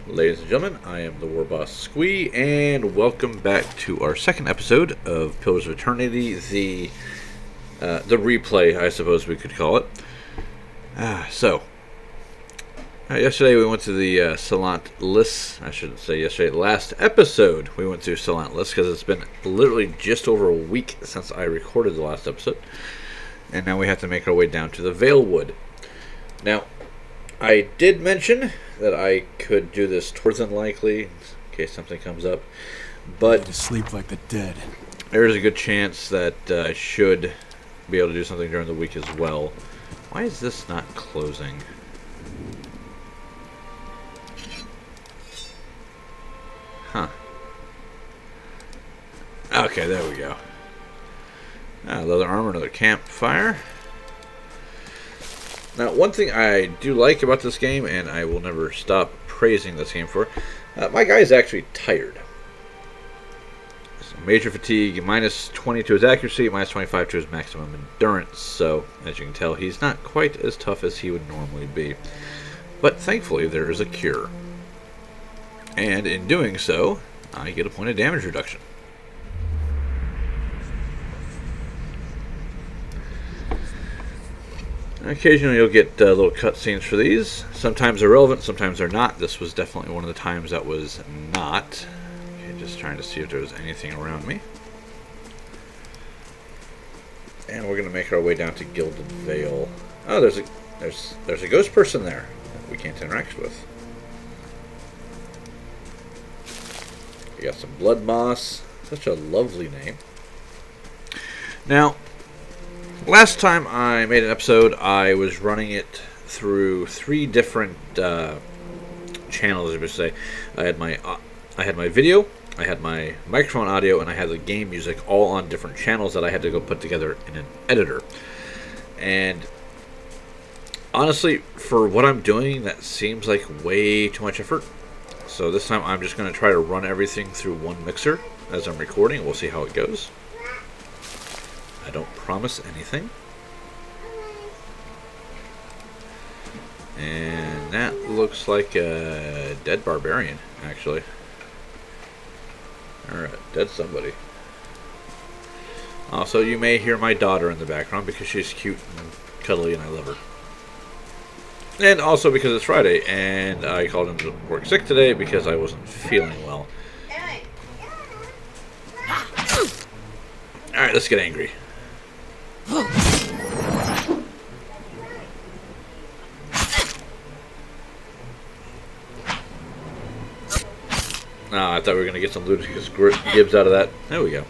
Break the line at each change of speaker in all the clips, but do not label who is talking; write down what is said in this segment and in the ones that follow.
Ladies and gentlemen, I am the War Boss Squee, and welcome back to our second episode of Pillars of Eternity, the replay, I suppose we could call it. Yesterday we went to the Salant Lys. I shouldn't say yesterday. Last episode we went to Salant Lys because it's been literally just over a week since I recorded the last episode, and now we have to make our way down to the Valewood. Now, I did mention that I could do this more than likely in case something comes up, but
to sleep like the dead.
There is a good chance that I should be able to do something during the week as well. Why is this not closing? Huh. Okay, there we go. Leather armor, another campfire. Now, one thing I do like about this game, and I will never stop praising this game for, my guy is actually tired. So major fatigue, minus 20 to his accuracy, minus 25 to his maximum endurance. So, as you can tell, he's not quite as tough as he would normally be. But thankfully, there is a cure. And in doing so, I get a point of damage reduction. Occasionally you'll get little cutscenes for these. Sometimes they're relevant, sometimes they're not. This was definitely one of the times that was not. Okay, just trying to see if there was anything around me. And we're going to make our way down to Gilded Vale. Oh, there's a ghost person there that we can't interact with. We got some blood moss. Such a lovely name. Now, last time I made an episode, I was running it through 3 different channels, I would say. I had my video, I had my microphone audio, and I had the game music all on different channels that I had to go put together in an editor. And honestly, for what I'm doing, that seems like way too much effort. So this time I'm just going to try to run everything through one mixer as I'm recording. We'll see how it goes. I don't promise anything. And that looks like a dead barbarian, actually. Or a dead somebody. Also, you may hear my daughter in the background because she's cute and cuddly and I love her. And also because it's Friday and I called in to work sick today because I wasn't feeling well. Alright, let's get angry. I thought we were going to get some Ludicrous Gibbs out of that. There we go.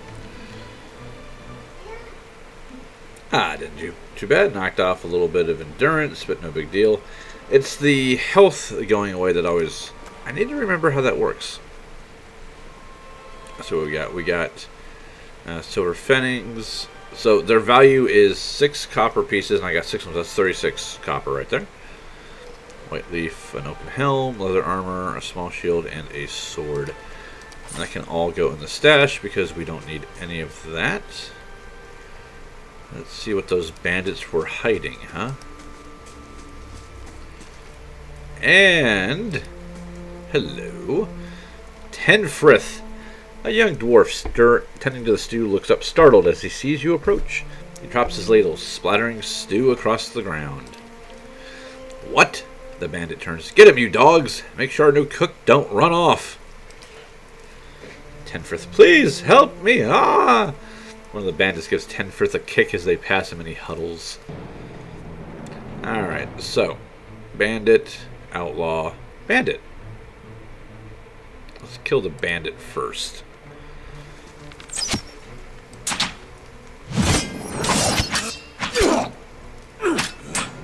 Didn't do too bad. Knocked off a little bit of endurance, but no big deal. It's the health going away that always... I need to remember how that works. So what we got? We got silver fennings. So their value is 6 copper pieces, and I got 6 ones. That's 36 copper right there. White leaf, an open helm, leather armor, a small shield, and a sword. And that can all go in the stash because we don't need any of that. Let's see what those bandits were hiding, huh? And... hello. Tenfrith. A young dwarf tending to the stew looks up startled as he sees you approach. He drops his ladle, splattering stew across the ground. What? The bandit turns. Get him, you dogs! Make sure our new cook don't run off. Tenfrith, please help me! Ah! One of the bandits gives Tenfrith a kick as they pass him and he huddles. Alright, so. Bandit, outlaw, bandit. Let's kill the bandit first.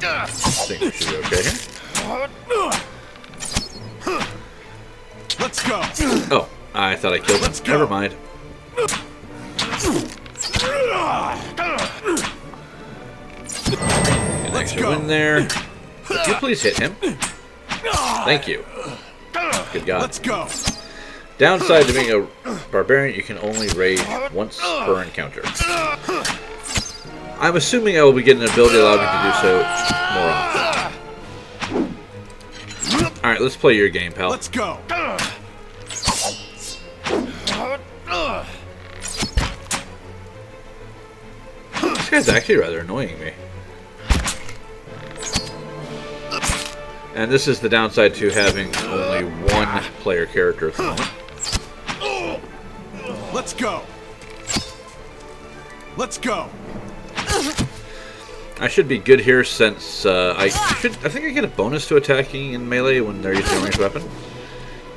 I think we should be okay here.
Let's go.
Oh, I thought I killed him. Never mind. An extra win there. Could you please hit him? Thank you. Good God.
Let's go.
Downside to being a barbarian, you can only rage once per encounter. I'm assuming I will be getting an ability allowing me to do so more often. Alright, let's play your game, pal.
Let's go.
This guy's actually rather annoying me. And this is the downside to having only one player character at the moment.
Let's go. Let's go.
I should be good here since I think I get a bonus to attacking in melee when they're using a ranged weapon.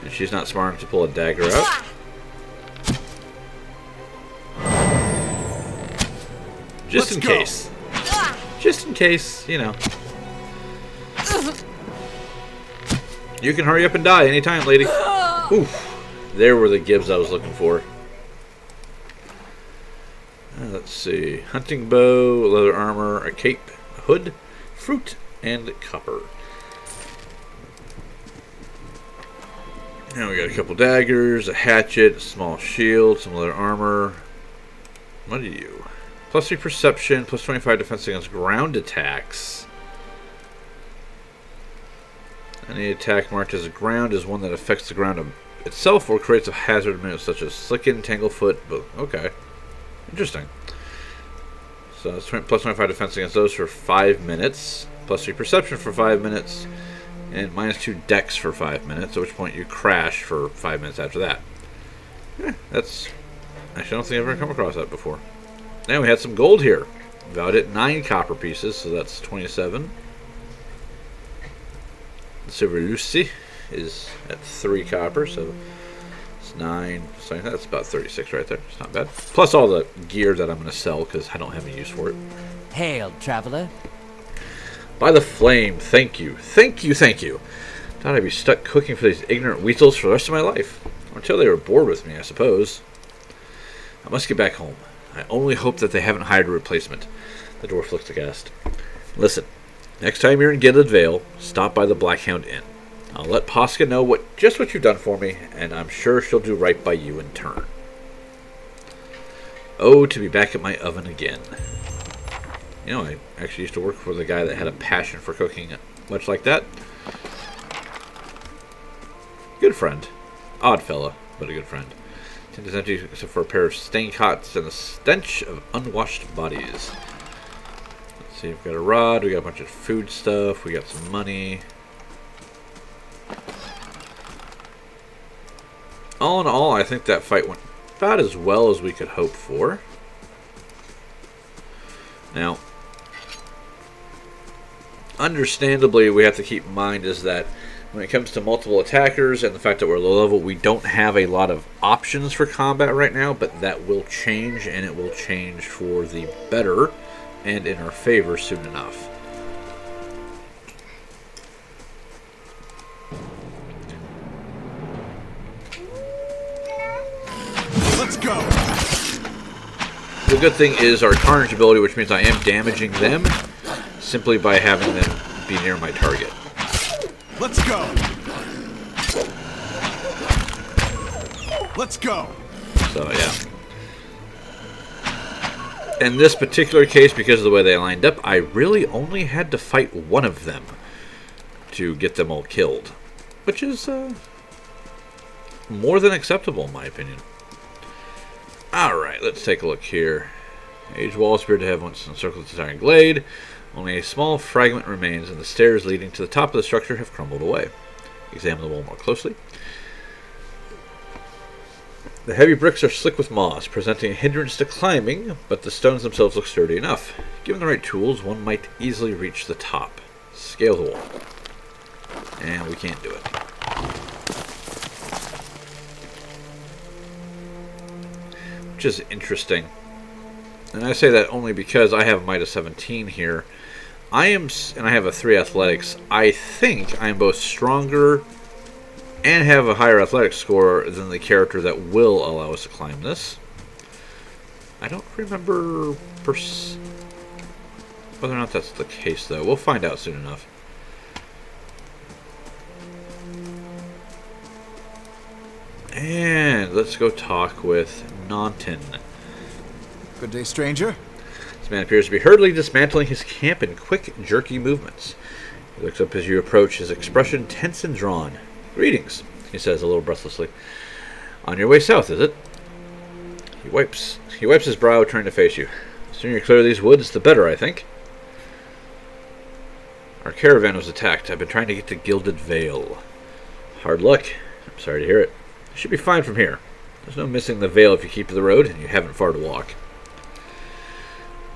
And she's not smart enough to pull a dagger out. Just in case. Just in case, you know. You can hurry up and die anytime, lady. Oof. There were the gibs I was looking for. Let's see. Hunting bow, leather armor, a cape, a hood, fruit, and copper. Now we got a couple daggers, a hatchet, a small shield, some leather armor. What are you? Plus 3 perception, plus 25 defense against ground attacks. Any attack marked as ground is one that affects the ground itself or creates a hazard moves such as Slicken, Tanglefoot. But okay, interesting. So that's plus 25 defense against those for 5 minutes, plus 3 perception for 5 minutes, and minus 2 dex for 5 minutes. At which point you crash for 5 minutes after that. That's actually I don't think I've ever come across that before. Now we had some gold here. Valued at 9 copper pieces, so that's 27. The silver Lucy is at 3 copper, so it's 9. So that's about 36 right there. It's not bad. Plus all the gear that I'm going to sell because I don't have any use for it.
Hail, traveler.
By the flame, thank you. Thank you, thank you. Thought I'd be stuck cooking for these ignorant weasels for the rest of my life. Or until they were bored with me, I suppose. I must get back home. I only hope that they haven't hired a replacement. The dwarf looks aghast. Listen, next time you're in Gilded Vale, stop by the Blackhound Inn. I'll let Posca know just what you've done for me, and I'm sure she'll do right by you in turn. Oh, to be back at my oven again. You know, I actually used to work for the guy that had a passion for cooking, much like that. Good friend. Odd fella, but a good friend. Tent is empty except for a pair of stain cots and the stench of unwashed bodies. Let's see, we've got a rod, we got a bunch of food stuff, we got some money. All in all, I think that fight went about as well as we could hope for. Now, understandably, we have to keep in mind is that when it comes to multiple attackers and the fact that we're low level, we don't have a lot of options for combat right now, but that will change, and it will change for the better and in our favor soon enough.
Let's go.
The good thing is our Carnage ability, which means I am damaging them simply by having them be near my target.
Let's go. Let's go.
So, yeah. In this particular case, because of the way they lined up, I really only had to fight one of them to get them all killed. Which is more than acceptable, in my opinion. Alright, let's take a look here. Age walls appear to have once encircled the entire glade. Only a small fragment remains, and the stairs leading to the top of the structure have crumbled away. Examine the wall more closely. The heavy bricks are slick with moss, presenting a hindrance to climbing, but the stones themselves look sturdy enough. Given the right tools, one might easily reach the top. Scale the wall. And we can't do it. Which is interesting. And I say that only because I have Might of 17 here. And I have a 3 athletics. I think I am both stronger and have a higher athletics score than the character that will allow us to climb this. I don't remember whether or not that's the case, though. We'll find out soon enough. And let's go talk with Naunton.
Good day, stranger.
This man appears to be hurriedly dismantling his camp in quick, jerky movements. He looks up as you approach, his expression tense and drawn. "Greetings," he says a little breathlessly. "On your way south, is it?" He wipes his brow, trying to face you. "The sooner you clear these woods, the better, I think." "Our caravan was attacked. I've been trying to get to Gilded Vale." "Hard luck. I'm sorry to hear it. You should be fine from here. There's no missing the Vale if you keep to the road, and you haven't far to walk.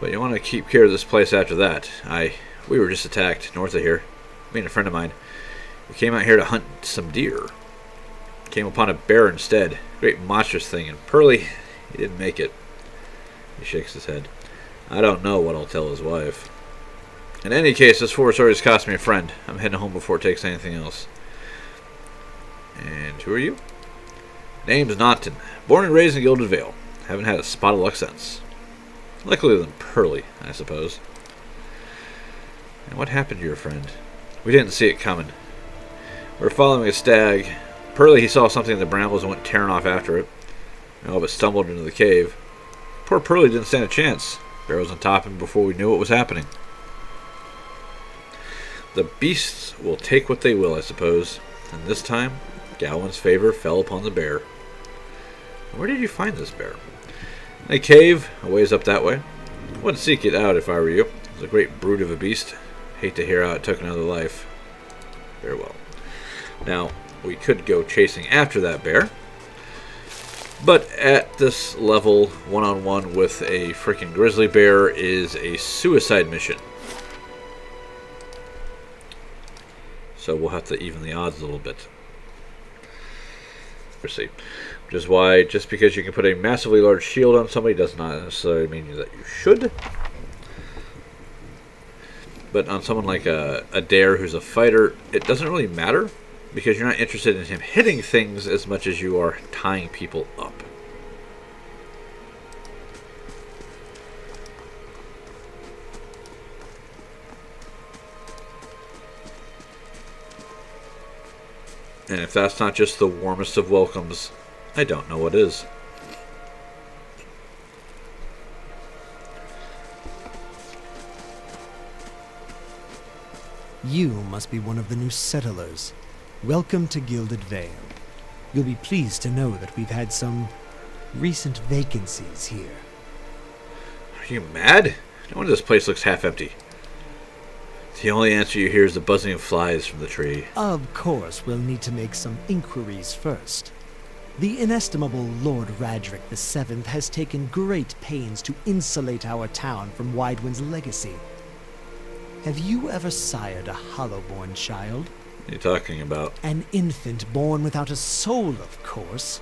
But you want to keep care of this place after that. We were just attacked, north of here. Me and a friend of mine. We came out here to hunt some deer. Came upon a bear instead. Great monstrous thing, and Pearly, he didn't make it." He shakes his head. "I don't know what I'll tell his wife. In any case, this forest already cost me a friend. I'm heading home before it takes anything else." "And who are you?" "Name's Naughton. Born and raised in Gilded Vale. Haven't had a spot of luck since. Luckily than Pearly, I suppose." "And what happened to your friend?" "We didn't see it coming. We were following a stag. Pearly, he saw something in the brambles and went tearing off after it. All but stumbled into the cave. Poor Pearly didn't stand a chance. Bear was on top of him before we knew what was happening." "The beasts will take what they will, I suppose. And this time, Gawain's favor fell upon the bear." "Where did you find this bear?" "In a cave, a ways up that way. I wouldn't seek it out if I were you. It was a great brute of a beast. Hate to hear how it took another life." "Very well. Now, we could go chasing after that bear. But at this level, one-on-one with a freaking grizzly bear is a suicide mission. So we'll have to even the odds a little bit. See. Which is why, just because you can put a massively large shield on somebody does not necessarily mean that you should. But on someone like a dare who's a fighter, it doesn't really matter, because you're not interested in him hitting things as much as you are tying people up. And if that's not just the warmest of welcomes, I don't know what is.
You must be one of the new settlers. Welcome to Gilded Vale. You'll be pleased to know that we've had some recent vacancies here.
Are you mad? No wonder this place looks half empty. The only answer you hear is the buzzing of flies from the tree.
Of course, we'll need to make some inquiries first. The inestimable Lord Radric VII has taken great pains to insulate our town from Widewind's legacy. Have you ever sired a Hollowborn child?
What are you talking about?
An infant born without a soul, of course.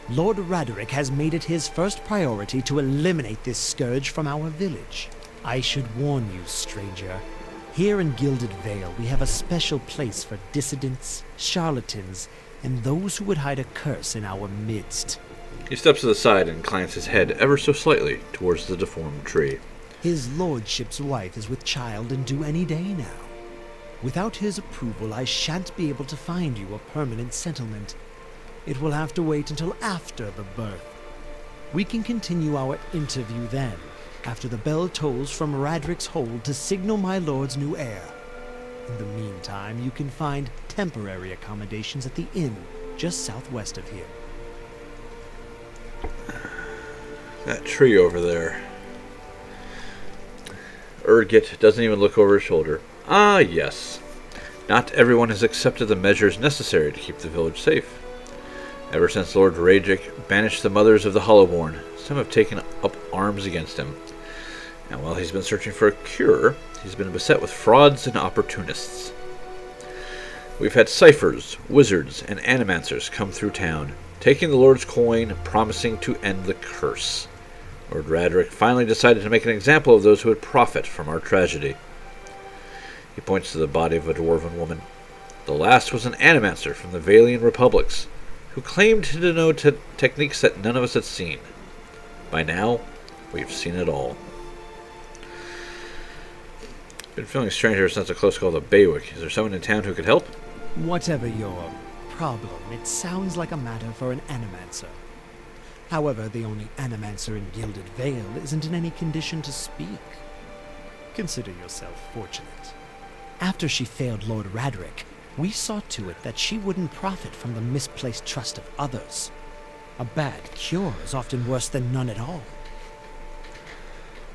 Lord Radric has made it his first priority to eliminate this scourge from our village. I should warn you, stranger. Here in Gilded Vale, we have a special place for dissidents, charlatans, and those who would hide a curse in our midst.
He steps to the side and inclines his head ever so slightly towards the deformed tree.
His lordship's wife is with child and due any day now. Without his approval, I shan't be able to find you a permanent settlement. It will have to wait until after the birth. We can continue our interview then, after the bell tolls from Radric's hold to signal my lord's new heir. In the meantime, you can find temporary accommodations at the inn just southwest of here.
That tree over there. Urgit doesn't even look over his shoulder. Ah, yes. Not everyone has accepted the measures necessary to keep the village safe. Ever since Lord Radric banished the mothers of the Hollowborn, some have taken up arms against him. And while he's been searching for a cure, he's been beset with frauds and opportunists. We've had ciphers, wizards, and animancers come through town, taking the Lord's coin, promising to end the curse. Lord Radric finally decided to make an example of those who would profit from our tragedy. He points to the body of a dwarven woman. The last was an animancer from the Valian Republics, who claimed to know techniques that none of us had seen. By now, we've seen it all. Been feeling strange ever since a close call to Baywick. Is there someone in town who could help?
Whatever your problem, it sounds like a matter for an animancer. However, the only animancer in Gilded Vale isn't in any condition to speak. Consider yourself fortunate. After she failed Lord Radric, we saw to it that she wouldn't profit from the misplaced trust of others. A bad cure is often worse than none at all.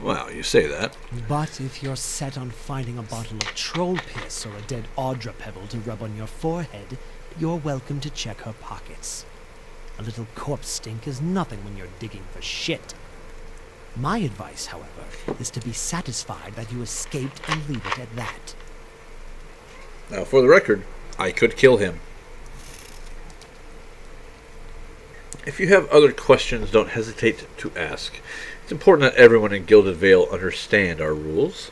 Well, you say that.
But if you're set on finding a bottle of troll piss or a dead Audra pebble to rub on your forehead, you're welcome to check her pockets. A little corpse stink is nothing when you're digging for shit. My advice, however, is to be satisfied that you escaped and leave it at that.
Now, for the record, I could kill him. If you have other questions, don't hesitate to ask. It's important that everyone in Gilded Vale understand our rules.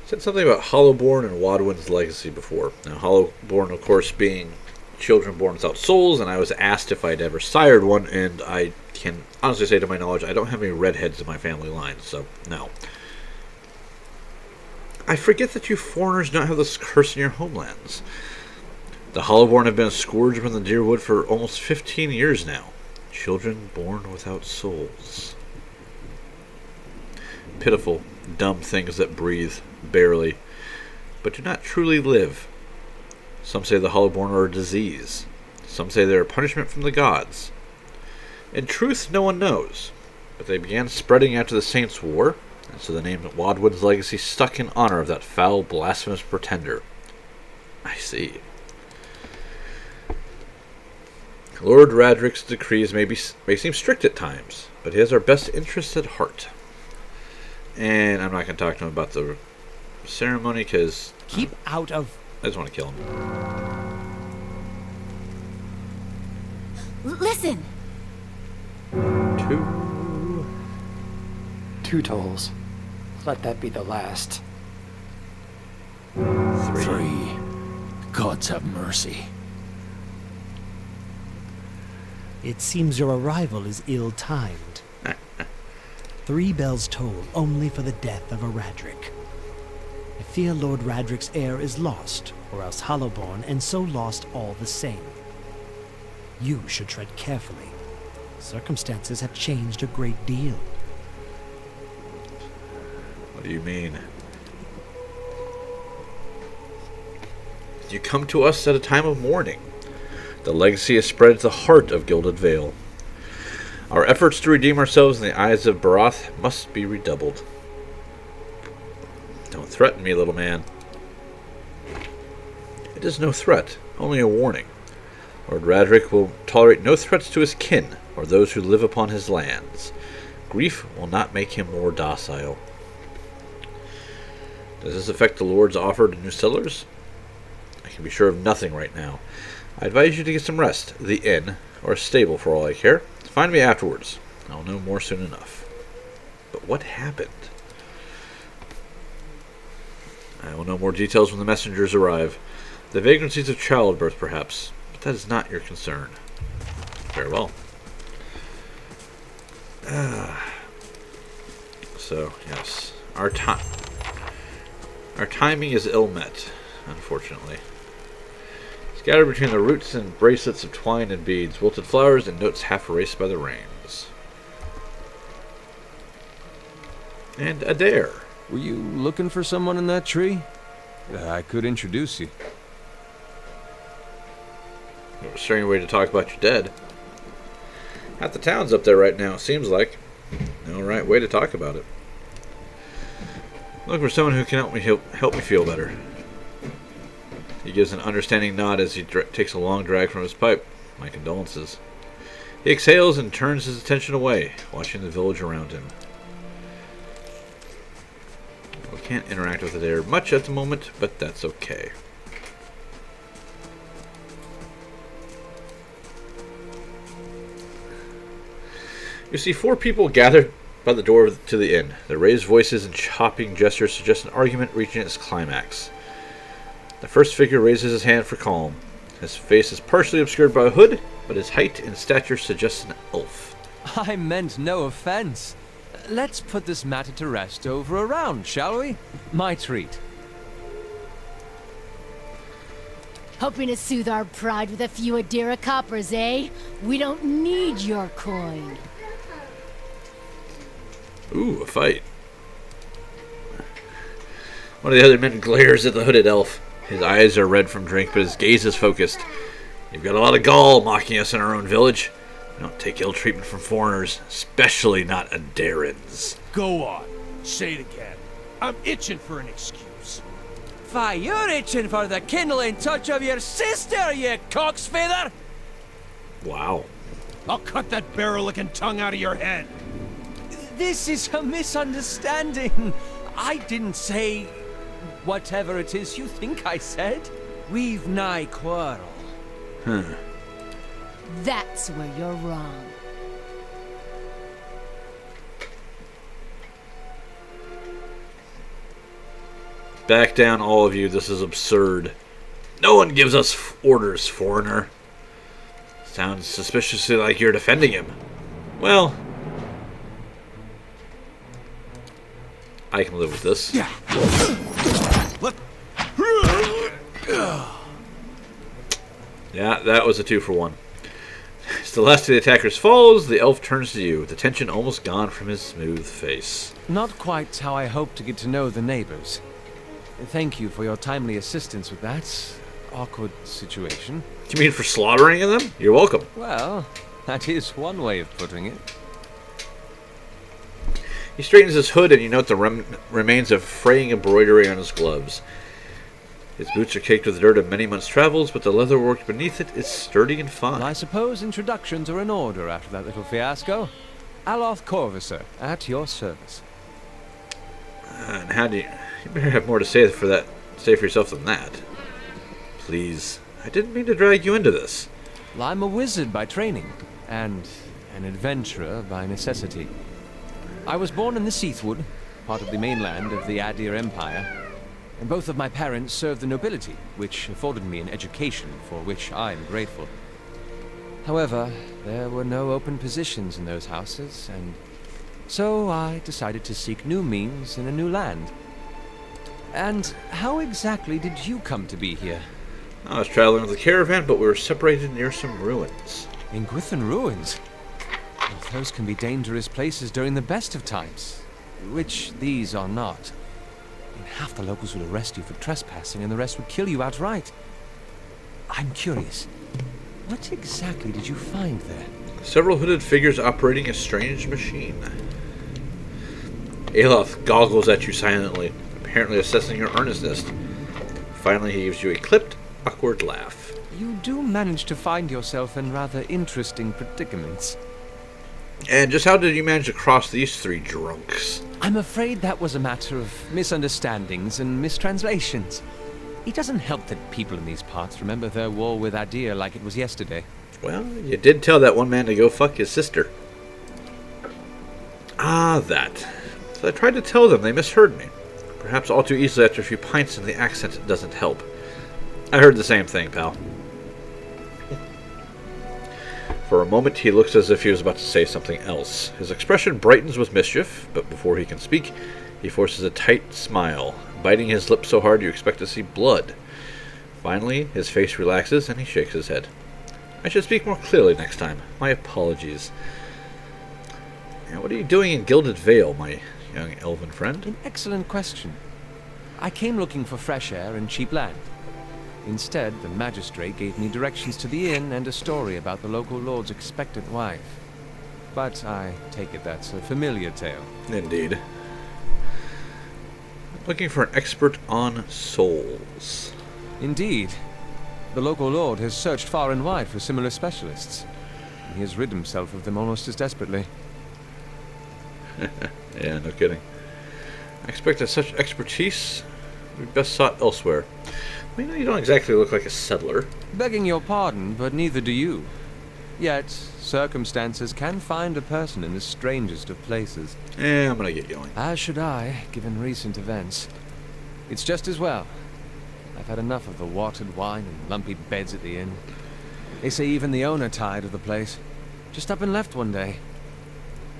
I said something about Hollowborn and Wadwin's legacy before. Now, Hollowborn, of course, being children born without souls, and I was asked if I'd ever sired one, and I can honestly say to my knowledge, I don't have any redheads in my family line, so no. I forget that you foreigners don't have this curse in your homelands. The Hollowborn have been a scourge upon the Deerwood for almost 15 years now. Children born without souls. Pitiful, dumb things that breathe, barely, but do not truly live. Some say the Hollowborn are a disease. Some say they are a punishment from the gods. In truth, no one knows, but they began spreading after the Saints' War, and so the name Wadwin's legacy stuck in honor of that foul, blasphemous pretender. I see. Lord Radric's decrees may seem strict at times, but he has our best interests at heart. And I'm not going to talk to him about the ceremony, because
Keep out of...
I just want to kill him.
Listen!
Two tolls. Let that be the last.
3. Gods have mercy.
It seems your arrival is ill-timed. 3 bells toll only for the death of a Radric. I fear Lord Radric's heir is lost, or else Hollowborn, and so lost all the same. You should tread carefully. Circumstances have changed a great deal.
What do you mean? You come to us at a time of mourning. The legacy has spread to the heart of Gilded Vale. Our efforts to redeem ourselves in the eyes of Barath must be redoubled. Don't threaten me, little man. It is no threat, only a warning. Lord Radric will tolerate no threats to his kin or those who live upon his lands. Grief will not make him more docile. Does this affect the Lord's offer to new settlers? I can be sure of nothing right now. I advise you to get some rest at the inn, or a stable for all I care. Find me afterwards. I'll know more soon enough. But what happened? I will know more details when the messengers arrive. The vagrancies of childbirth, perhaps, but that is not your concern. Farewell. So, yes, our timing is ill met, unfortunately. Scattered between the roots and bracelets of twine and beads, wilted flowers, and notes half erased by the rains. And Adair.
Were you looking for someone in that tree? I could introduce you.
A strange way to talk about your dead. Half the town's up there right now, it seems like. No right way to talk about it. Looking for someone who can help me feel better. He gives an understanding nod as he takes a long drag from his pipe. My condolences. He exhales and turns his attention away, watching the village around him. We can't interact with Adair much at the moment, but that's okay. You see 4 people gathered by the door to the inn. Their raised voices and chopping gestures suggest an argument reaching its climax. The first figure raises his hand for calm. His face is partially obscured by a hood, but his height and stature suggest an elf.
I meant no offense. Let's put this matter to rest over a round, shall we? My treat.
Hoping to soothe our pride with a few Adira coppers, eh? We don't need your coin.
Ooh, a fight. One of the other men glares at the hooded elf. His eyes are red from drink, but his gaze is focused. You've got a lot of gall mocking us in our own village. We don't take ill treatment from foreigners, especially not Adarans.
Go on. Say it again. I'm itching for an excuse.
Why, you're itching for the kindling touch of your sister, you cock's feather!
Wow.
I'll cut that barrel-licking tongue out of your head.
This is a misunderstanding. I didn't say whatever it is you think I said. We've nigh quarrel.
That's where you're wrong.
Back down, all of you. This is absurd. No one gives us orders, foreigner. Sounds suspiciously like you're defending him. Well, I can live with this. Yeah, that was a 2-for-1. As the last of the attackers falls, the elf turns to you, the tension almost gone from his smooth face.
Not quite how I hoped to get to know the neighbors. Thank you for your timely assistance with that awkward situation.
You mean for slaughtering them? You're welcome.
Well, that is one way of putting it.
He straightens his hood and you note the remains of fraying embroidery on his gloves. His boots are caked with the dirt of many months' travels, but the leatherwork beneath it is sturdy and fine.
Well, I suppose introductions are in order after that little fiasco. Aloth Corvisor, at your service.
And how do you... You better have more to say for yourself than that. Please. I didn't mean to drag you into this.
Well, I'm a wizard by training, and an adventurer by necessity. I was born in the Seathwood, part of the mainland of the Adir Empire, and both of my parents served the nobility, which afforded me an education for which I am grateful. However, there were no open positions in those houses, and so I decided to seek new means in a new land. And how exactly did you come to be here?
I was traveling with a caravan, but we were separated near some ruins.
In Gwithan Ruins? Well, those can be dangerous places during the best of times, which these are not. I mean, half the locals would arrest you for trespassing, and the rest would kill you outright. I'm curious, what exactly did you find there?
Several hooded figures operating a strange machine. Aloth goggles at you silently, apparently assessing your earnestness. Finally, he gives you a clipped, awkward laugh.
You do manage to find yourself in rather interesting predicaments.
And just how did you manage to cross these three drunks?
I'm afraid that was a matter of misunderstandings and mistranslations. It doesn't help that people in these parts remember their war with Adir like it was yesterday.
Well, you did tell that one man to go fuck his sister. Ah, that. So I tried to tell them, they misheard me. Perhaps all too easily after a few pints and the accent doesn't help. I heard the same thing, pal. For a moment, he looks as if he was about to say something else. His expression brightens with mischief, but before he can speak, he forces a tight smile, biting his lips so hard you expect to see blood. Finally, his face relaxes and he shakes his head. I should speak more clearly next time. My apologies. Now, what are you doing in Gilded Vale, my young elven friend?
An excellent question. I came looking for fresh air and cheap land. Instead, the magistrate gave me directions to the inn and a story about the local lord's expectant wife. But I take it that's a familiar tale.
Indeed. Looking for an expert on souls.
Indeed. The local lord has searched far and wide for similar specialists. And he has rid himself of them almost as desperately.
Yeah, no kidding. I expect that such expertise would be best sought elsewhere. I mean, you don't exactly look like a settler.
Begging your pardon, but neither do you. Yet, circumstances can find a person in the strangest of places.
I'm gonna get going.
As should I, given recent events. It's just as well. I've had enough of the watered wine and lumpy beds at the inn. They say even the owner tired of the place. Just up and left one day.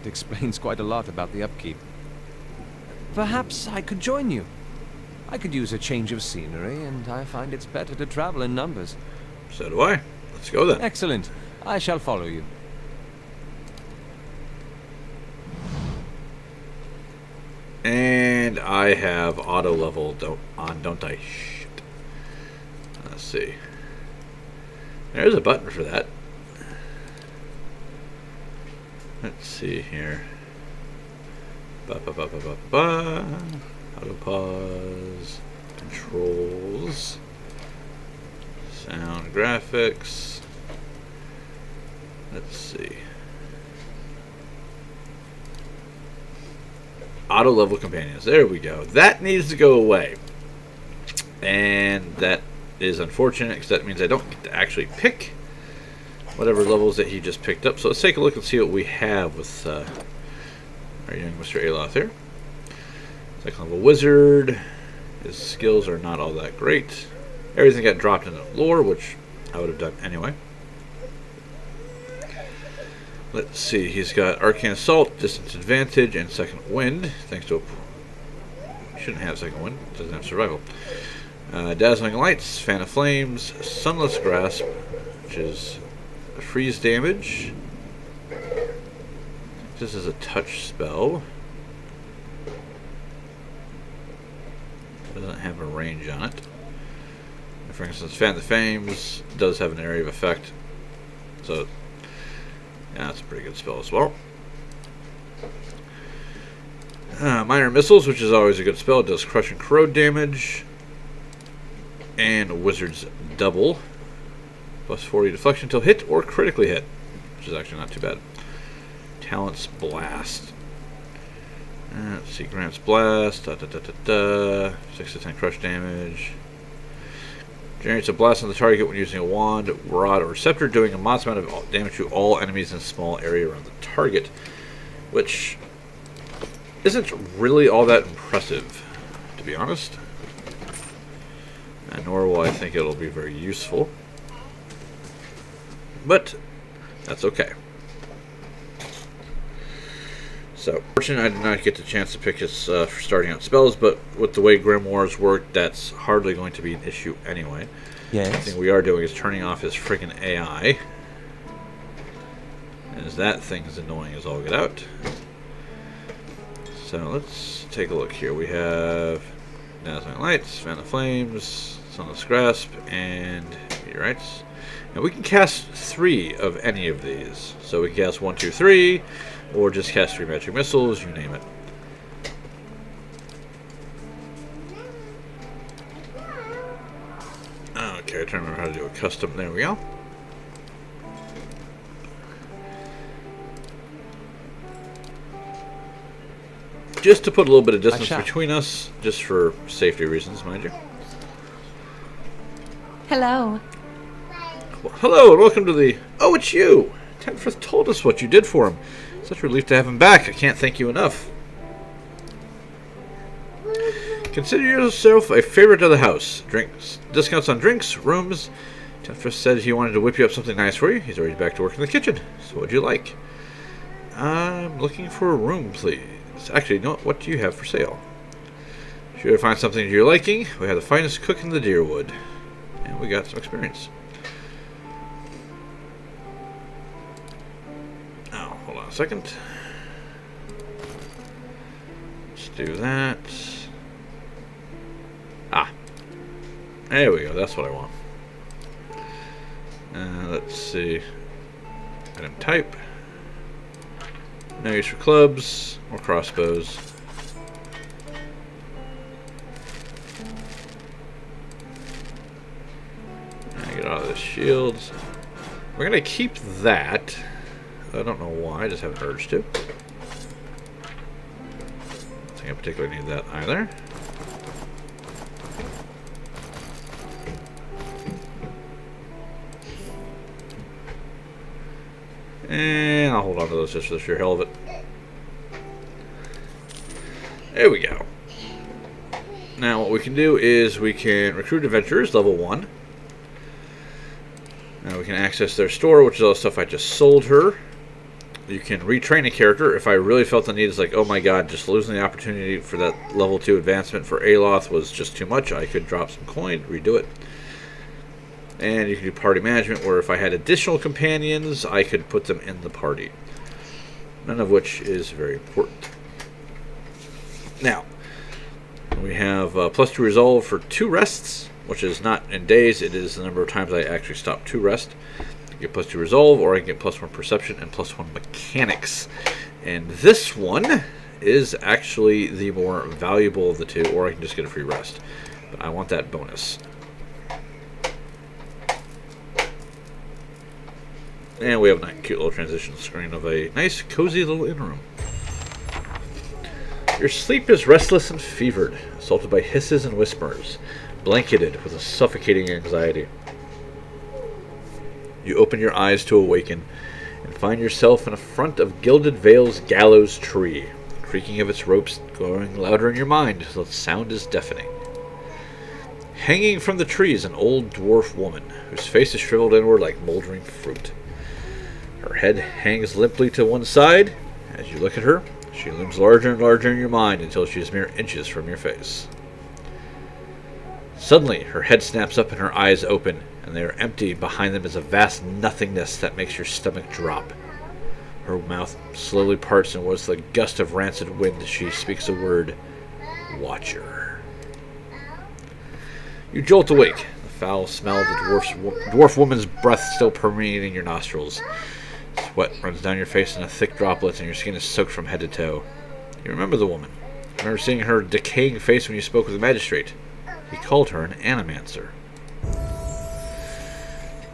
It explains quite a lot about the upkeep. Perhaps I could join you. I could use a change of scenery, and I find it's better to travel in numbers.
So do I. Let's go then.
Excellent. I shall follow you.
And I have auto level on, don't I? Shit. Let's see. There's a button for that. Let's see here. Auto pause. Controls. Sound graphics. Let's see. Auto level companions. There we go. That needs to go away. And that is unfortunate because that means I don't get to actually pick whatever levels that he just picked up. So let's take a look and see what we have with our young Mr. Aloth here. Second level wizard. His skills are not all that great. Everything got dropped into lore, which I would have done anyway. Let's see, he's got Arcane Assault, Distance Advantage, and Second Wind, thanks to a... shouldn't have Second Wind, doesn't have Survival. Dazzling Lights, Fan of Flames, Sunless Grasp, which is freeze damage. This is a touch spell. Doesn't have a range on it. For instance, Fan of Flames does have an area of effect, so... yeah, that's a pretty good spell as well. Minor Missiles, which is always a good spell. It does crush and corrode damage. And Wizard's Double. Plus 40 deflection until hit or critically hit. Which is actually not too bad. Talent's Blast. Let's see, grants Blast. 6 to 10 crush damage. Generates a blast on the target when using a wand, rod, or scepter, doing a modest amount of damage to all enemies in a small area around the target, which isn't really all that impressive, to be honest. And nor will I think it'll be very useful. But that's okay. So, fortunately, I did not get the chance to pick his for starting out spells, but with the way Grimoires work, that's hardly going to be an issue anyway.
Yes.
The thing we are doing is turning off his freaking AI. As that thing is annoying as all get out. So, let's take a look here. We have Dazzling Lights, Fan of Flames, Sunless Grasp, and Meteorites. And we can cast 3 of any of these. So we can cast 1, 2, 3... or just cast 3 magic missiles, you name it. Okay, I trying to remember how to do a custom. There we go. Just to put a little bit of distance between us, just for safety reasons, mind you.
Hello.
Well, hello, and welcome to the... oh, it's you! Tenfrith told us what you did for him. Such a relief to have him back. I can't thank you enough. Consider yourself a favorite of the house. Drinks, discounts on drinks, rooms. Tenfrith said he wanted to whip you up something nice for you. He's already back to work in the kitchen. So what'd you like? I'm looking for a room, please. Actually, no, what do you have for sale? Sure to find something to your liking. We have the finest cook in the Deerwood. And we got some experience. Hold on a second. Let's do that. Ah. There we go. That's what I want. Let's see. Item type. No use for clubs or crossbows. Get out of the shields. We're going to keep that. I don't know why, I just have an urge to. I don't think I particularly need that either. And I'll hold on to those just for the sheer hell of it. There we go. Now what we can do is we can recruit adventurers, level 1. Now we can access their store, which is all the stuff I just sold her. You can retrain a character. If I really felt the need, it's like, oh my god, just losing the opportunity for that level 2 advancement for Aloth was just too much. I could drop some coin, redo it. And you can do party management, where if I had additional companions, I could put them in the party. None of which is very important. Now, We have +2 resolve for 2 rests, which is not in days, it is the number of times I actually stop to rest. I get +2 resolve, or I can get +1 perception and +1 mechanics. And this one is actually the more valuable of the two, or I can just get a free rest. But I want that bonus. And we have a cute little transition screen of a nice, cozy little inn room. Your sleep is restless and fevered, assaulted by hisses and whispers, blanketed with a suffocating anxiety. You open your eyes to awaken, and find yourself in front of Gilded Vale's gallows tree, the creaking of its ropes growing louder in your mind until the sound is deafening. Hanging from the tree is an old dwarf woman, whose face is shriveled inward like moldering fruit. Her head hangs limply to one side. As you look at her, she looms larger and larger in your mind until she is mere inches from your face. Suddenly, her head snaps up and her eyes open, and they are empty. Behind them is a vast nothingness that makes your stomach drop. Her mouth slowly parts, and with a gust of rancid wind, she speaks a word, Watcher. You jolt awake, the foul smell of the dwarf woman's breath still permeating your nostrils. Sweat runs down your face in a thick droplets, and your skin is soaked from head to toe. You remember the woman. You remember seeing her decaying face when you spoke with the magistrate. He called her an animancer.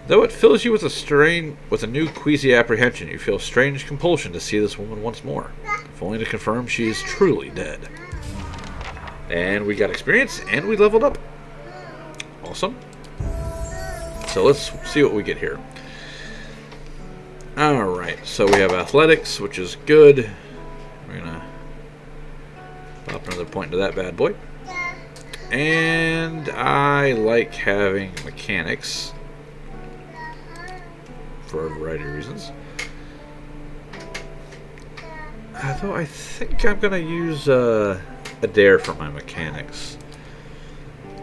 Though it fills you with a new queasy apprehension, you feel a strange compulsion to see this woman once more, if only to confirm she is truly dead. And we got experience, and we leveled up. Awesome. So let's see what we get here. Alright, so we have athletics, which is good. We're going to pop another point into that bad boy. And I like having mechanics for a variety of reasons. Although I think I'm going to use a dare for my mechanics.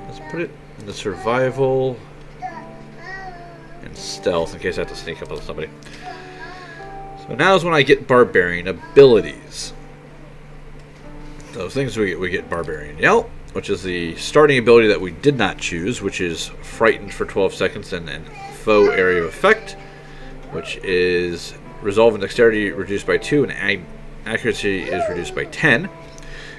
Let's put it in the survival and stealth in case I have to sneak up on somebody. So now is when I get barbarian abilities. Those things we get barbarian yell, which is the starting ability that we did not choose, which is frightened for 12 seconds and foe area of effect, which is resolve and dexterity reduced by 2 and accuracy is reduced by 10,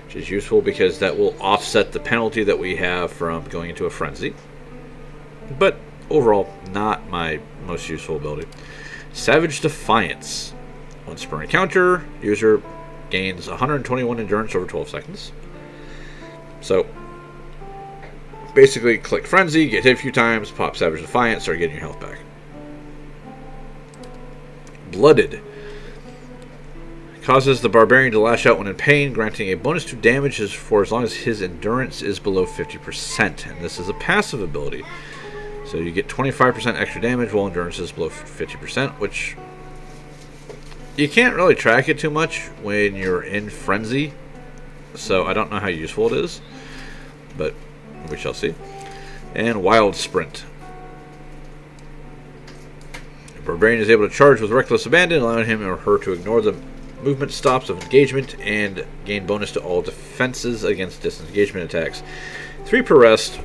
which is useful because that will offset the penalty that we have from going into a frenzy. But overall, not my most useful ability. Savage Defiance. Once per encounter, user gains 121 endurance over 12 seconds. So, basically, click Frenzy, get hit a few times, pop Savage Defiance, start getting your health back. Blooded. Causes the barbarian to lash out when in pain, granting a bonus to damage for as long as his endurance is below 50%. And this is a passive ability. So you get 25% extra damage while endurance is below 50%, which you can't really track it too much when you're in Frenzy. So I don't know how useful it is, but we shall see. And Wild Sprint. The barbarian is able to charge with reckless abandon, allowing him or her to ignore the movement stops of engagement and gain bonus to all defenses against disengagement attacks. 3 per rest,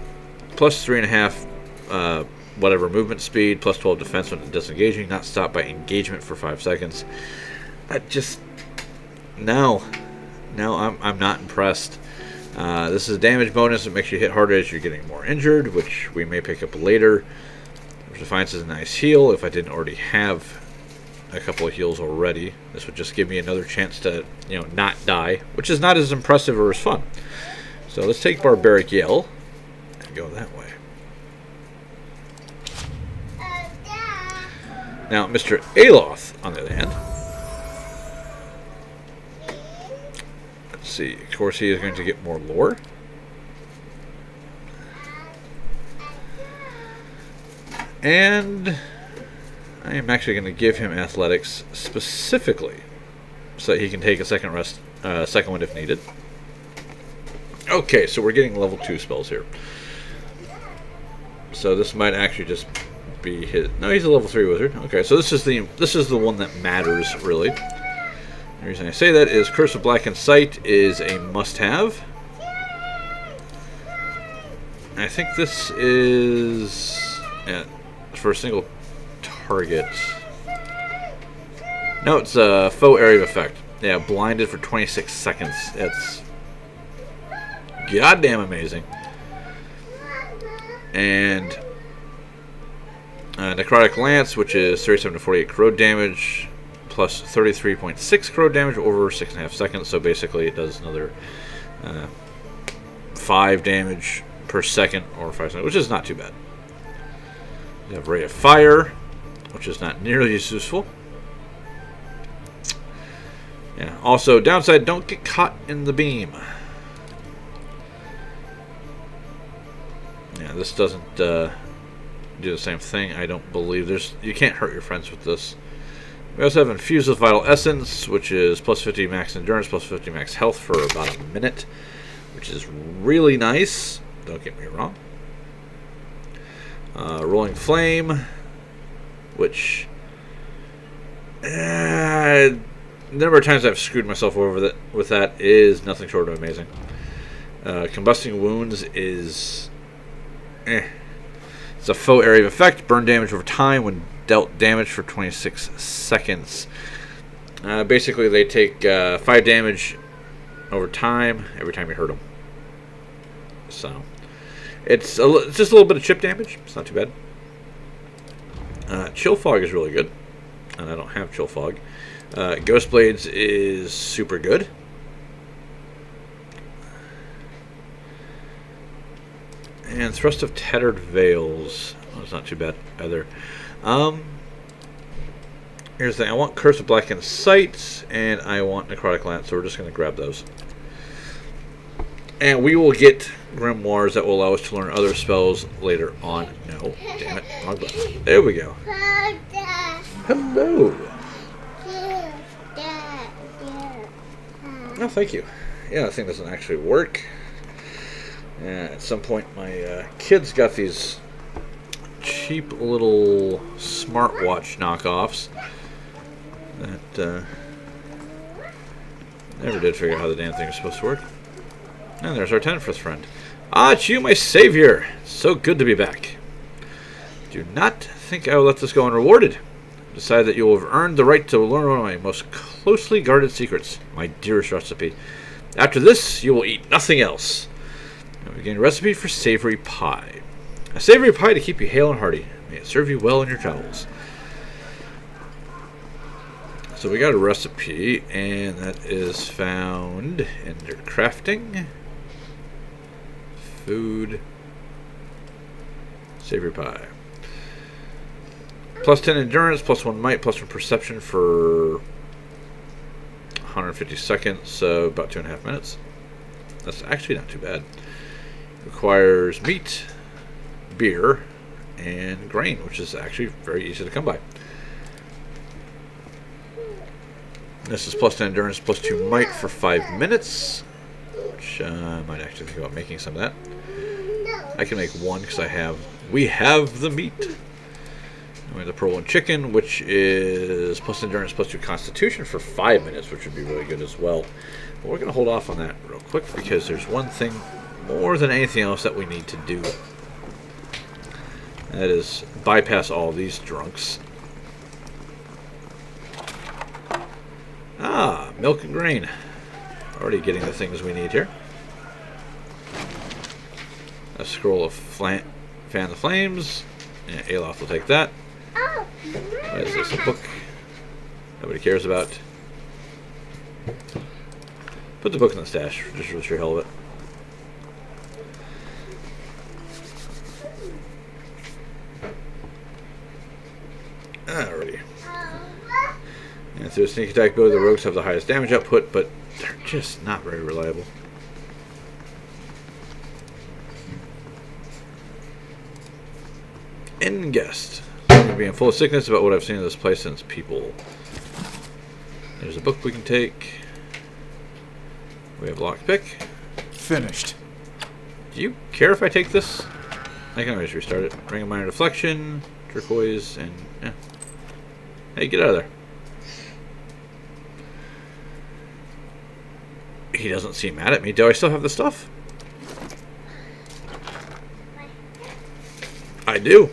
plus 3.5 whatever movement speed, plus 12 defense when disengaging, not stopped by engagement for 5 seconds. No, I'm not impressed. This is a damage bonus that makes you hit harder as you're getting more injured, which we may pick up later. Defiance is a nice heal. If I didn't already have a couple of heals already, this would just give me another chance to, not die, which is not as impressive or as fun. So let's take Barbaric Yell and go that way. Now, Mr. Aloth, on the other hand, let's see, of course he is going to get more lore. And I am actually going to give him athletics specifically so that he can take a second one if needed. Okay, so we're getting level 2 spells here. So this might actually just be his. No, he's a level 3 wizard. Okay, so this is the one that matters really. The reason I say that is Curse of Blackened Sight is a must-have. I think this is for a single target. No, it's a faux area of effect. Yeah, blinded for 26 seconds. It's goddamn amazing. And Necrotic Lance, which is 37 to 48 corrode damage, plus 33.6 corrode damage over 6.5 seconds. So basically, it does another 5 damage per second or 5 seconds, which is not too bad. You have Ray of Fire, which is not nearly as useful. Yeah. Also, downside: don't get caught in the beam. Yeah, this doesn't do the same thing. I don't believe you can't hurt your friends with this. We also have Infused with Vital Essence, which is plus 50 max endurance, plus 50 max health for about a minute, which is really nice. Don't get me wrong. Rolling Flame, which the number of times I've screwed myself over with that is nothing short of amazing. Combusting Wounds is it's a faux area of effect. Burn damage over time when dealt damage for 26 seconds. Basically, they take 5 damage over time every time you hurt them. So it's just a little bit of chip damage. It's not too bad. Chill Fog is really good, and I don't have Chill Fog. Ghost Blades is super good. And Thrust of Tattered Veils. Oh, it's not too bad either. Here's the thing. I want Curse of Blackened Sight, and I want Necrotic Lance, so we're just going to grab those. And we will get Grimoires that will allow us to learn other spells later on. No, damn it. Wrong button. There we go. Hello. Oh, thank you. Yeah, that thing doesn't actually work. At some point, my kids got these cheap little smartwatch knockoffs that never did figure out how the damn thing was supposed to work. And there's our 10th friend. Ah, it's you, my savior! So good to be back. Do not think I will let this go unrewarded. Decide that you will have earned the right to learn one of my most closely guarded secrets, my dearest recipe. After this, you will eat nothing else. We gain a recipe for savory pie. A savory pie to keep you hale and hearty. May it serve you well in your travels. So we got a recipe, and that is found under crafting, food, savory pie. Plus 10 endurance, plus 1 might, plus 1 perception for 150 seconds, so about 2.5 minutes. That's actually not too bad. Requires meat, beer, and grain, which is actually very easy to come by. This is plus 10 endurance, plus 2 might for 5 minutes, which I might actually think about making some of that. I can make 1 because we have the meat. And we have the Pearl and Chicken, which is plus endurance, plus 2 constitution for 5 minutes, which would be really good as well. But we're going to hold off on that real quick because there's one thing more than anything else that we need to do. That is bypass all these drunks. Ah, milk and grain. Already getting the things we need here. A scroll of Fan the Flames. Yeah, Aloth will take that. What is this? A book nobody cares about. Put the book in the stash, just for the sheer hell of it. Alrighty. And through a sneak attack ability, the rogues have the highest damage output, but they're just not very reliable. Ingest. I'm being full of sickness about what I've seen in this place since people. There's a book we can take. We have lockpick.
Finished.
Do you care if I take this? I can always restart it. Ring of Minor Deflection, turquoise, and yeah. Hey, get out of there. He doesn't seem mad at me. Do I still have the stuff? I do.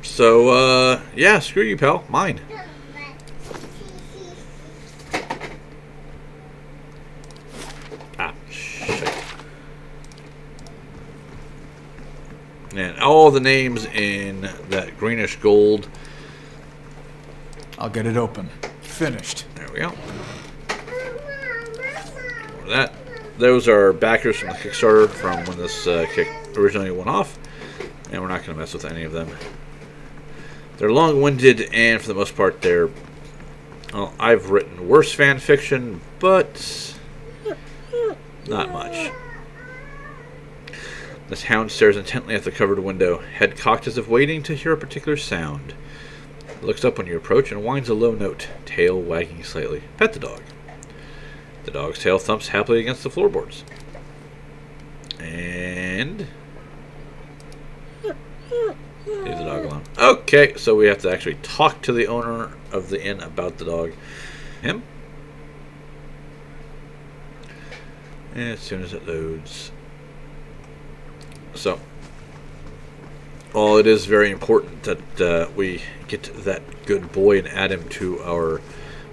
So, yeah, screw you, pal. Mine. Ah, shit. And all the names in that greenish gold.
I'll get it open. Finished.
There we go. That. Those are backers from the Kickstarter from when this kick originally went off. And we're not going to mess with any of them. They're long-winded, and for the most part, they're... Well, I've written worse fan fiction, but... not much. This hound stares intently at the covered window, head cocked as if waiting to hear a particular sound. It looks up when you approach and whines a low note, tail wagging slightly. Pet the dog. The dog's tail thumps happily against the floorboards. And... leave the dog alone. Okay, so we have to actually talk to the owner of the inn about the dog. Him? And as soon as it loads. So, well, it is very important that we get that good boy and add him to our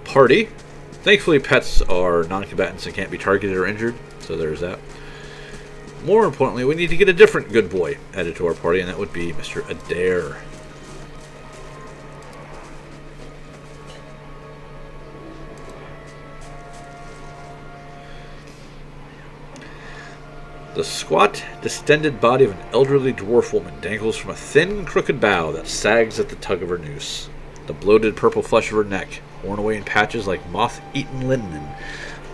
party. Thankfully, pets are non-combatants and can't be targeted or injured, so there's that. More importantly, we need to get a different good boy added to our party, and that would be Mr. Adair. The squat, distended body of an elderly dwarf woman dangles from a thin, crooked bough that sags at the tug of her noose. The bloated purple flesh of her neck, worn away in patches like moth-eaten linen,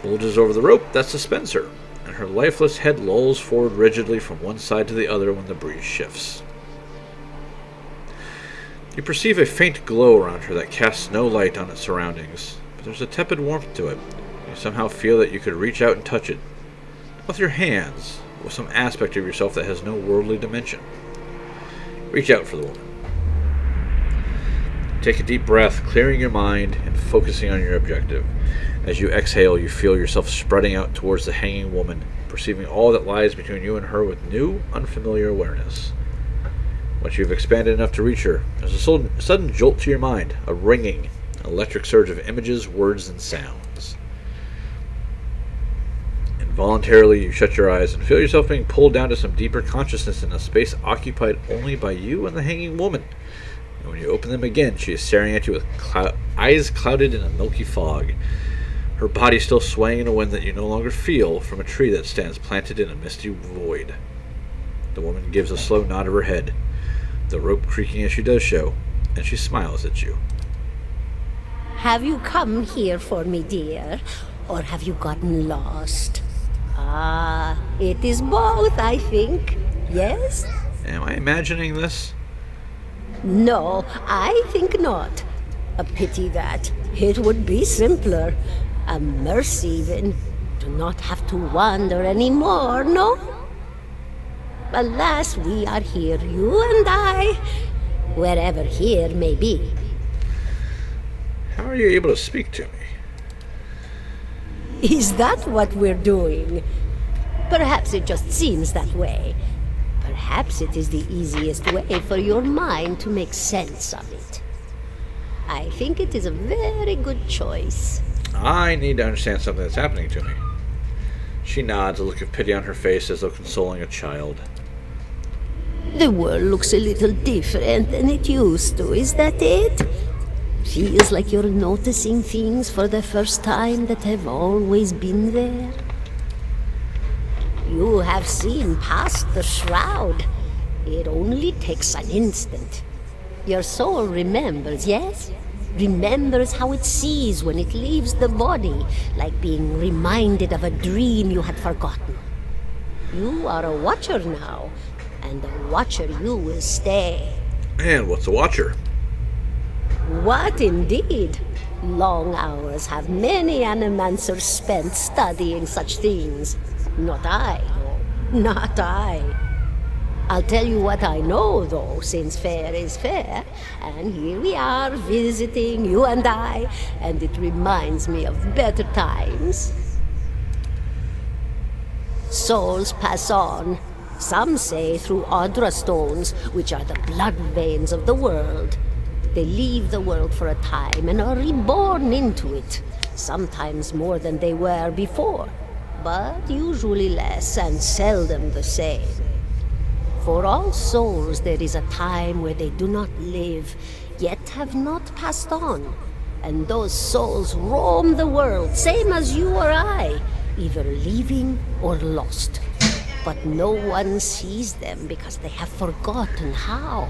bulges over the rope that suspends her, and her lifeless head lolls forward rigidly from one side to the other when the breeze shifts. You perceive a faint glow around her that casts no light on its surroundings, but there's a tepid warmth to it. You somehow feel that you could reach out and touch it, with your hands, with some aspect of yourself that has no worldly dimension. Reach out for the woman. Take a deep breath, clearing your mind and focusing on your objective. As you exhale, you feel yourself spreading out towards the hanging woman, perceiving all that lies between you and her with new, unfamiliar awareness. Once you've expanded enough to reach her, there's a sudden jolt to your mind, a ringing, electric surge of images, words, and sounds. Involuntarily, you shut your eyes and feel yourself being pulled down to some deeper consciousness in a space occupied only by you and the hanging woman. And when you open them again, she is staring at you with eyes clouded in a milky fog, her body still swaying in a wind that you no longer feel from a tree that stands planted in a misty void. The woman gives a slow nod of her head, the rope creaking as she does so, and she smiles at you.
Have you come here for me, dear, or have you gotten lost? Ah, it is both, I think. Yes?
Am I imagining this?
No, I think not. A pity that. It would be simpler. A mercy, even. To not have to wander anymore, no? Alas, we are here, you and I, wherever here may be.
How are you able to speak to me?
Is that what we're doing? Perhaps it just seems that way. Perhaps it is the easiest way for your mind to make sense of it. I think it is a very good choice.
I need to understand something that's happening to me. She nods, a look of pity on her face as though consoling a child.
The world looks a little different than it used to, is that it? Feels like you're noticing things for the first time that have always been there. You have seen past the shroud. It only takes an instant. Your soul remembers, yes? Remembers how it sees when it leaves the body, like being reminded of a dream you had forgotten. You are a watcher now, and a watcher you will stay.
And what's a watcher?
What indeed? Long hours have many animancers spent studying such things. Not I, no, not I. I'll tell you what I know, though, since fair is fair, and here we are visiting, you and I, and it reminds me of better times. Souls pass on, Some say through Audra stones, which are the blood veins of the world. They leave the world for a time and are reborn into it, sometimes more than they were before, but usually less and seldom the same. For all souls there is a time where they do not live, yet have not passed on, and those souls roam the world, same as you or I, either leaving or lost. But no one sees them because they have forgotten how.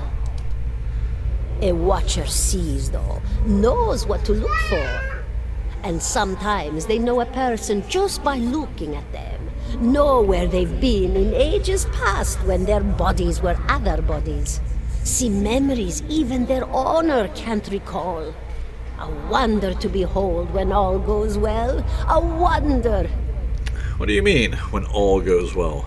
A watcher sees, though, knows what to look for. And sometimes they know a person just by looking at them, know where they've been in ages past when their bodies were other bodies. See memories even their owner can't recall. A wonder to behold when all goes well. A wonder.
What do you mean, when all goes well?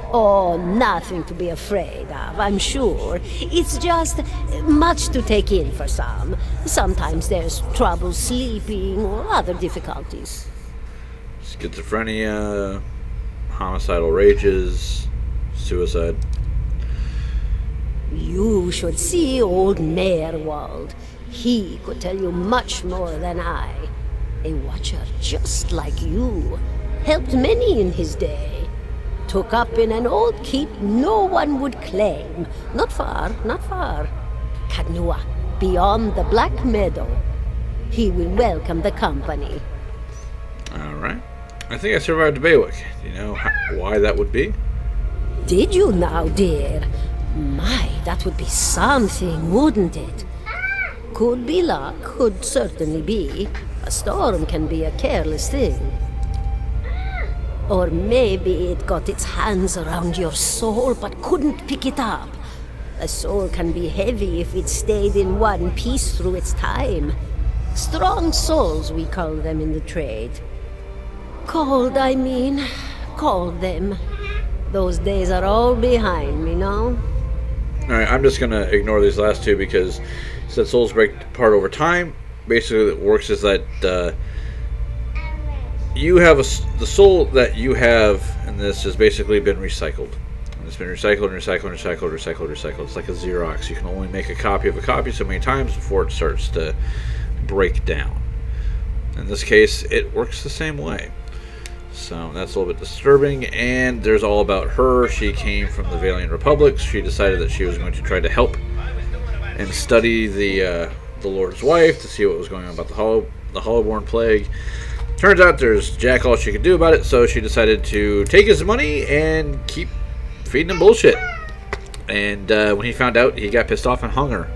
Oh, nothing to be afraid of, I'm sure. It's just much to take in for some. Sometimes there's trouble sleeping or other difficulties.
Schizophrenia, homicidal rages, suicide.
You should see old Meerwald. He could tell you much more than I. A watcher just like you. Helped many in his day. Took up in an old keep no one would claim. Not far, not far. Kadnua, beyond the Black Meadow. He will welcome the company.
Alright. I think I survived Baywick. Do you know why that would be?
Did you now, dear? My, that would be something, wouldn't it? Could be luck, could certainly be. A storm can be a careless thing. Or maybe it got its hands around your soul but couldn't pick it up. A soul can be heavy if it stayed in one piece through its time. Strong souls, we call them in the trade. Cold, I mean. Called them. Those days are all behind me, no?
Alright, I'm just going to ignore these last two because it said souls break apart over time. Basically, it works is that you have the soul that you have in this has basically been recycled. And it's been recycled, recycled, recycled, recycled, recycled. It's like a Xerox. You can only make a copy of a copy so many times before it starts to break down. In this case, it works the same way. So that's a little bit disturbing. And there's all about her. She came from the Valiant Republic. She decided that she was going to try to help and study the Lord's wife to see what was going on about the Hollowborn plague. Turns out there's jack all she could do about it, so she decided to take his money and keep feeding him bullshit. And when he found out, he got pissed off and hung her,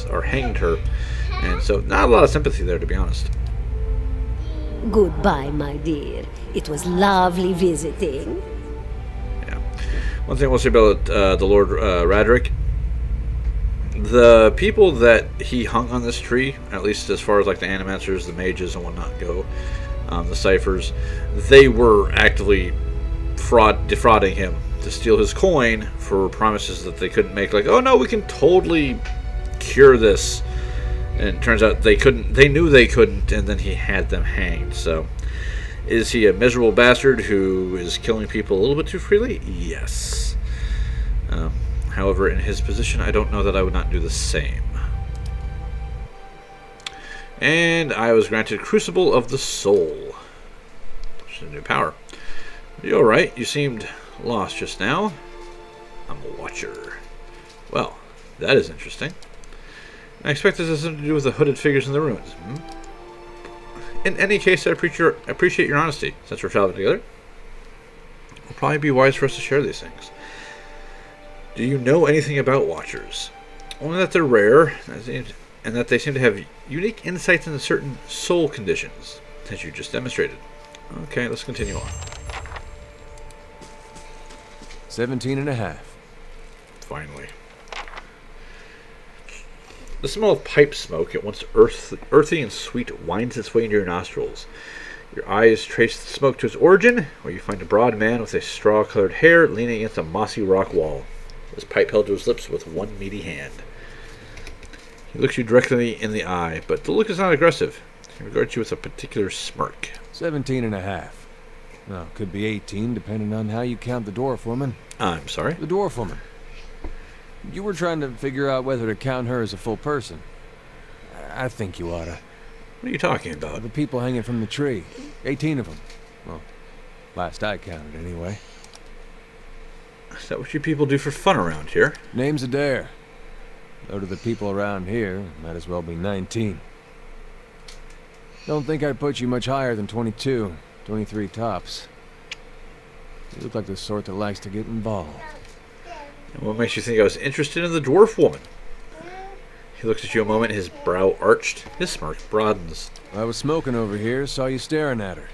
or hanged her. And so, not a lot of sympathy there, to be honest.
Goodbye, my dear. It was lovely visiting.
Yeah. One thing we'll say about the Lord Radric. The people that he hung on this tree, at least as far as like the Animancers, the mages and whatnot go, the ciphers, they were actively defrauding him to steal his coin for promises that they couldn't make. Like, oh no, we can totally cure this. And it turns out they couldn't. They knew they couldn't, and then he had them hanged. So, is he a miserable bastard who is killing people a little bit too freely? Yes. However, in his position, I don't know that I would not do the same. And I was granted Crucible of the Soul, which is a new power. You alright? You seemed lost just now. I'm a watcher. Well, that is interesting. I expect this has something to do with the hooded figures in the ruins. In any case, I appreciate your honesty. Since we're traveling together, it'll probably be wise for us to share these things. Do you know anything about Watchers? Only that they're rare, and that they seem to have unique insights into certain soul conditions, as you just demonstrated. Okay, let's continue on.
17.5.
Finally. The smell of pipe smoke, at once earthy and sweet, winds its way into your nostrils. Your eyes trace the smoke to its origin, where you find a broad man with a straw-colored hair leaning against a mossy rock wall, his pipe held to his lips with one meaty hand. He looks you directly in the eye, but the look is not aggressive. He regards you with a particular smirk.
17.5. Well, could be 18, depending on how you count the dwarf woman.
I'm sorry?
The dwarf woman. You were trying to figure out whether to count her as a full person. I think you oughta.
What are you talking about?
The people hanging from the tree. 18 of them. Well, last I counted, anyway.
Is that what you people do for fun around here?
Name's Adair. Though to the people around here, might as well be 19. Don't think I'd put you much higher than 22, 23 tops. You look like the sort that likes to get involved.
And what makes you think I was interested in the dwarf woman? He looks at you a moment, his brow arched, his smirk broadens.
I was smoking over here, saw you staring at her.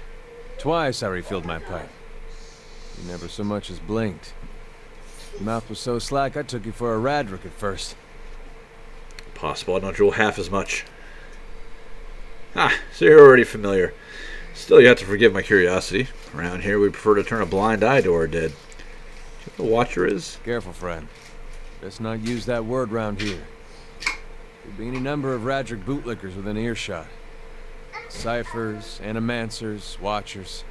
Twice I refilled my pipe. You never so much as blinked. Your mouth was so slack I took you for a Radric at first.
Possible I don't drool half as much. Ah, so you're already familiar. Still, you have to forgive my curiosity. Around here, we prefer to turn a blind eye to our dead. Do you know what a watcher is?
Careful, friend. Let's not use that word round here. Could be any number of Radric bootlickers within earshot. Ciphers, animancers, watchers.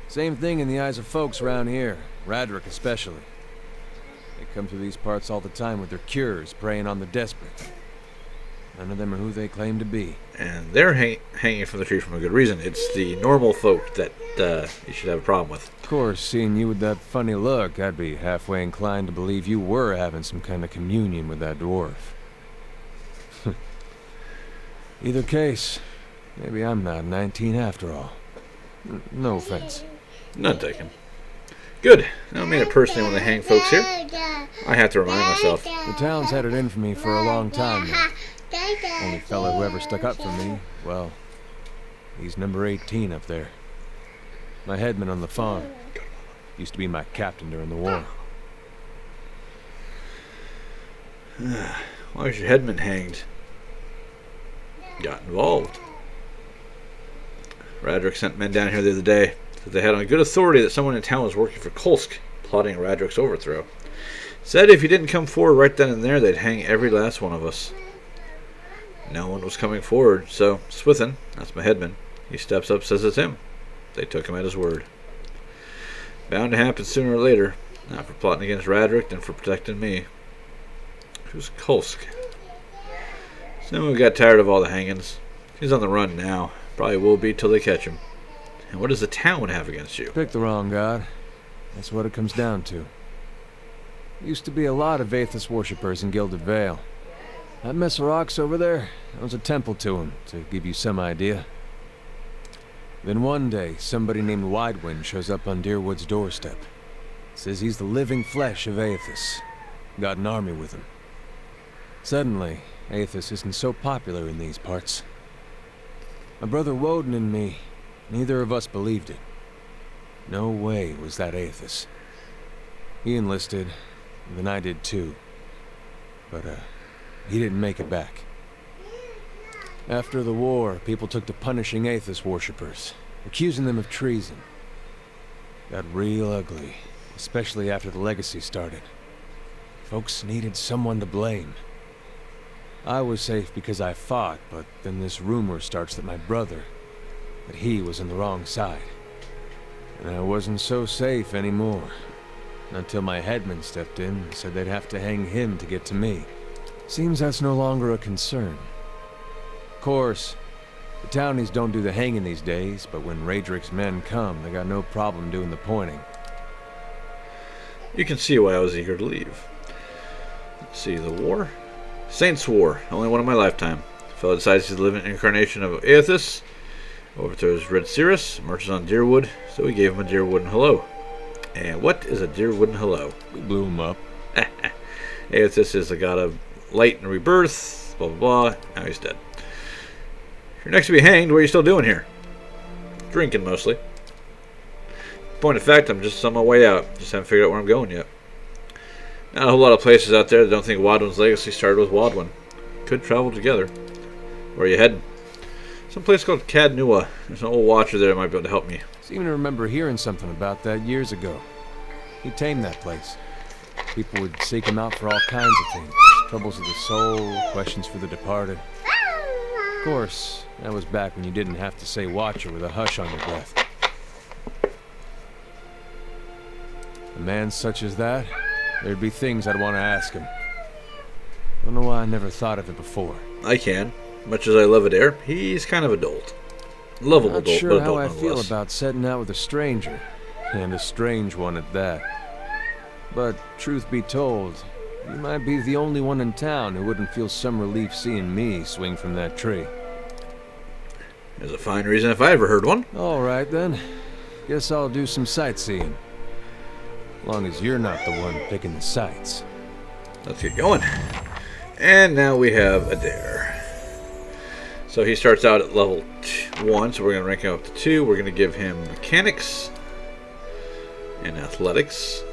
Same thing in the eyes of folks around here, Radric especially. They come through these parts all the time with their cures, preying on the desperate. None of them are who they claim to be.
And they're hanging from the tree for a good reason. It's the normal folk that you should have a problem with.
Of course, seeing you with that funny look, I'd be halfway inclined to believe you were having some kind of communion with that dwarf. Either case, maybe I'm not 19 after all. No offense.
None taken. Good. I don't mean it personally when they hang folks here. I have to remind myself.
The town's had it in for me for a long time now. Only fella who ever stuck up for me, well, he's number 18 up there. My headman on the farm. Used to be my captain during the war.
Why was your headman hanged? Got involved. Radric sent men down here the other day. Said they had on good authority that someone in town was working for Kolsk, plotting Radric's overthrow. Said if he didn't come forward right then and there, they'd hang every last one of us. No one was coming forward, so Swithin, that's my headman, he steps up, says it's him. They took him at his word. Bound to happen sooner or later. Not for plotting against Radric, then for protecting me. Who's Kolsk? Someone got tired of all the hangings. He's on the run now. Probably will be till they catch him. And what does the town have against you?
Pick the wrong god. That's what it comes down to. Used to be a lot of Aethys worshippers in Gilded Vale. That mess of rocks over there, that was a temple to him, to give you some idea. Then one day, somebody named Widewind shows up on Deerwood's doorstep. Says he's the living flesh of Aethys. Got an army with him. Suddenly, Aethys isn't so popular in these parts. My brother Woden and me, neither of us believed it. No way was that Aethys. He enlisted, and then I did too. But, he didn't make it back. After the war, people took to punishing Aethys worshippers, accusing them of treason. Got real ugly, especially after the Legacy started. Folks needed someone to blame. I was safe because I fought, but then this rumor starts that my brother, that he was on the wrong side. And I wasn't so safe anymore. Until my headman stepped in and said they'd have to hang him to get to me. Seems that's no longer a concern. Of course, the townies don't do the hanging these days, but when Radric's men come, they got no problem doing the pointing.
You can see why I was eager to leave. Let's see, the war? Saints' War, only one in my lifetime. The fellow decides he's the living incarnation of Aethys, overthrows Red Cirrus, marches on Deerwood, so we gave him a Deerwood and hello. And what is a Deerwood and hello?
We blew him up.
Aethys is the god of light and rebirth, blah blah blah, now he's dead. If you're next to be hanged, what are you still doing here? Drinking, mostly. Point of fact, I'm just on my way out, just haven't figured out where I'm going yet. Not a whole lot of places out there that don't think Wadwin's legacy started with Wadwin. Could travel together. Where are you heading? Some place called Cadnua. There's an old watcher there that might be able to help me.
Seem to remember hearing something about that years ago. He tamed that place. People would seek him out for all kinds of things. Troubles of the soul, questions for the departed. Of course, that was back when you didn't have to say watcher with a hush on your breath. A man such as that, there'd be things I'd want to ask him. Don't know why I never thought of it before.
I can. Much as I love Adair, he's kind of adult. Lovable
Not
adult,
sure
but
how
adult
I feel
nonetheless.
about setting out with a stranger, and a strange one at that. But truth be told, you might be the only one in town who wouldn't feel some relief seeing me swing from that tree.
There's a fine reason if I ever heard one.
All right then. Guess I'll do some sightseeing. Long as you're not the one picking the sights.
Let's get going. And now we have Adair. So he starts out at level 1, so we're going to rank him up to 2. We're going to give him mechanics and athletics.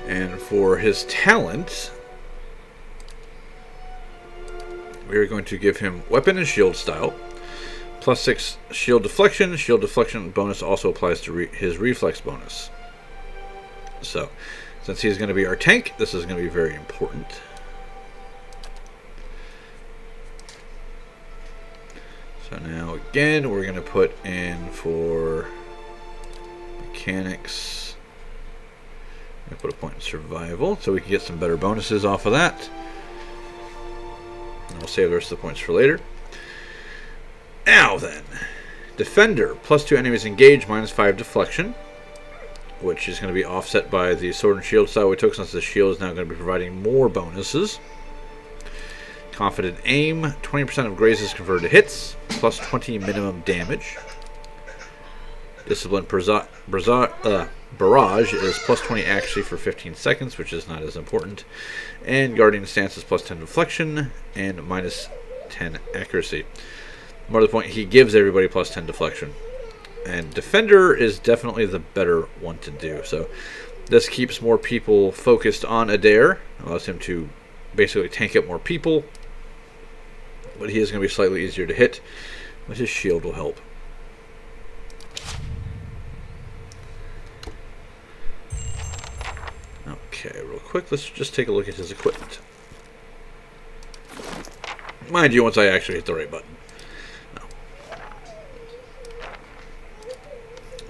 And for his talent, we are going to give him weapon and shield style. +6 shield deflection. Shield deflection bonus also applies to his reflex bonus. So, since he's going to be our tank, this is going to be very important. So now again, we're going to put in for mechanics. I'm going to put a point in survival so we can get some better bonuses off of that. And we'll save the rest of the points for later. Now then, Defender, +2 enemies engaged, -5 deflection, which is going to be offset by the sword and shield style we took, since the shield is now going to be providing more bonuses. Confident aim, 20% of grazes converted to hits, +20 minimum damage. Disciplined barrage is +20 accuracy for 15 seconds, which is not as important. And Guardian Stance is +10 deflection and -10 accuracy. More to the point, he gives everybody +10 deflection. And Defender is definitely the better one to do. So this keeps more people focused on Adair. Allows him to basically tank up more people. But he is going to be slightly easier to hit. But his shield will help. Okay, real quick, let's just take a look at his equipment. Mind you, once I actually hit the right button.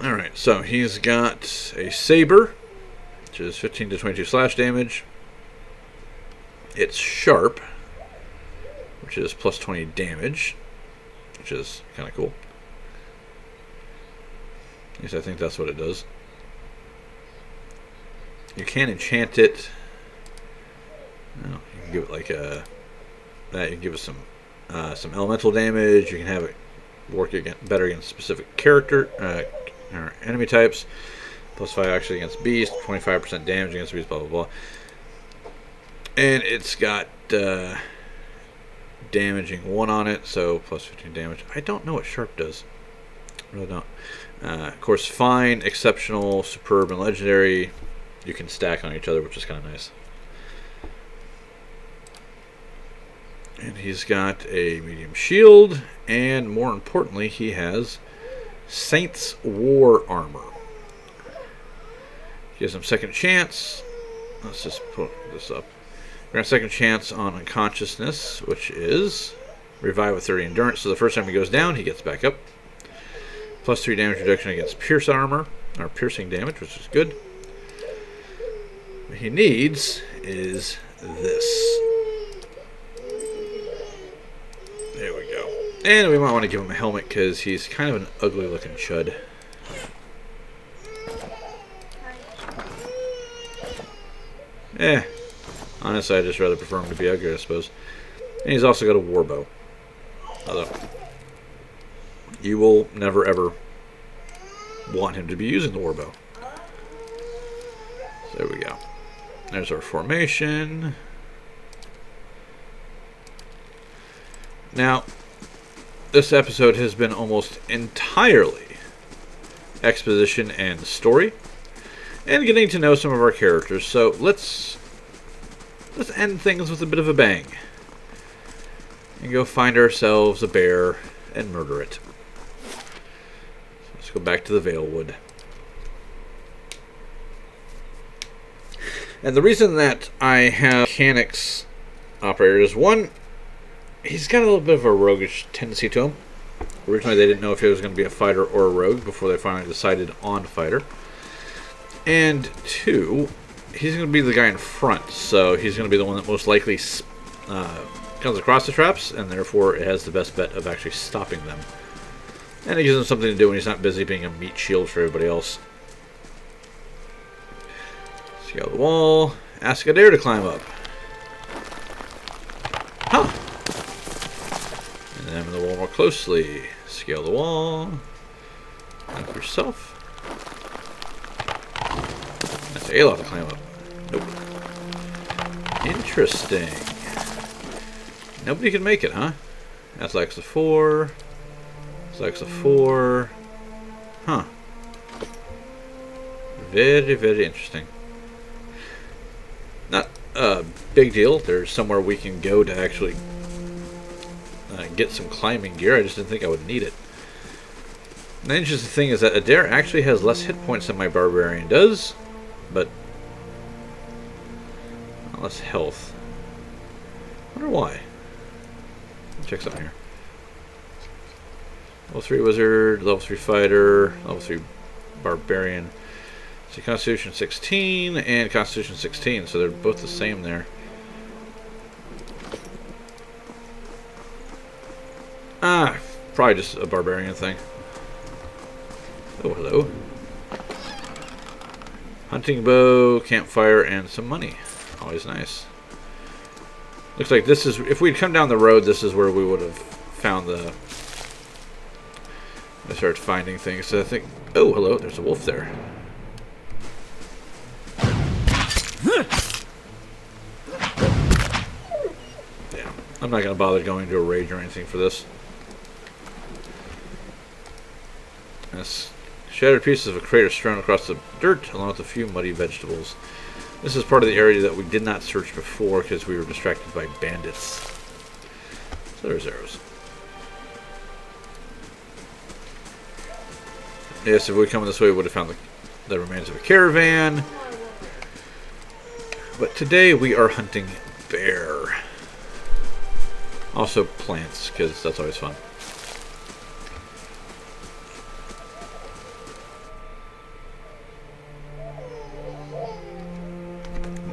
Alright, so he's got a saber, which is 15 to 22 slash damage. It's sharp, which is +20 damage, which is kind of cool. At least I think that's what it does. You can enchant it. No, you can give it like a that. You can give it some elemental damage. You can have it work better against specific character or enemy types. +5 actually against beast. 25% damage against beast. Blah blah blah. And it's got damaging 1 on it, so +15 damage. I don't know what sharp does. I really don't. Of course, fine, exceptional, superb, and legendary. You can stack on each other, which is kind of nice. And he's got a medium shield, and more importantly, he has Saint's War Armor. Gives him second chance. Let's just put this up. We're going to second chance on unconsciousness, which is revive with 30 endurance. So the first time he goes down, he gets back up. +3 damage reduction against pierce armor, or piercing damage, which is good. What he needs is this. There we go. And we might want to give him a helmet because he's kind of an ugly looking chud. Honestly, I'd just rather prefer him to be ugly, I suppose. And he's also got a war bow. Although, you will never ever want him to be using the war bow. So there we go. There's our formation. Now, this episode has been almost entirely exposition and story, and getting to know some of our characters. So let's end things with a bit of a bang and go find ourselves a bear and murder it. So let's go back to the Valewood. And the reason that I have mechanics operator is, one, he's got a little bit of a roguish tendency to him. Originally, they didn't know if he was going to be a fighter or a rogue before they finally decided on fighter. And 2, he's going to be the guy in front, so he's going to be the one that most likely comes across the traps, and therefore it has the best bet of actually stopping them. And it gives him something to do when he's not busy being a meat shield for everybody else. Scale the wall. Ask Adair to climb up. Huh. Examine the wall more closely. Scale the wall. Help yourself. That's Aloth to climb up. Nope. Interesting. Nobody can make it, huh? Athletics a 4. Athletics a 4. Huh. Very, very interesting. Not a big deal. There's somewhere we can go to actually get some climbing gear. I just didn't think I would need it. The interesting thing is that Adair actually has less hit points than my Barbarian does, but less health. I wonder why. Let's check something here. Level 3 Wizard, Level 3 Fighter, Level 3 Barbarian. So Constitution 16 and Constitution 16, so they're both the same there. Ah, probably just a Barbarian thing. Oh, hello. Hunting bow, campfire, and some money. Always nice. Looks like this is, if we'd come down the road, this is where we would have found the... I started finding things, so I think... Oh, hello, there's a wolf there. Yeah, I'm not going to bother going to a rage or anything for this. This shattered pieces of a crater strewn across the dirt, along with a few muddy vegetables. This is part of the area that we did not search before because we were distracted by bandits. So there's arrows. Yes, if we come this way, we would have found the remains of a caravan. But today we are hunting bear. Also plants, because that's always fun.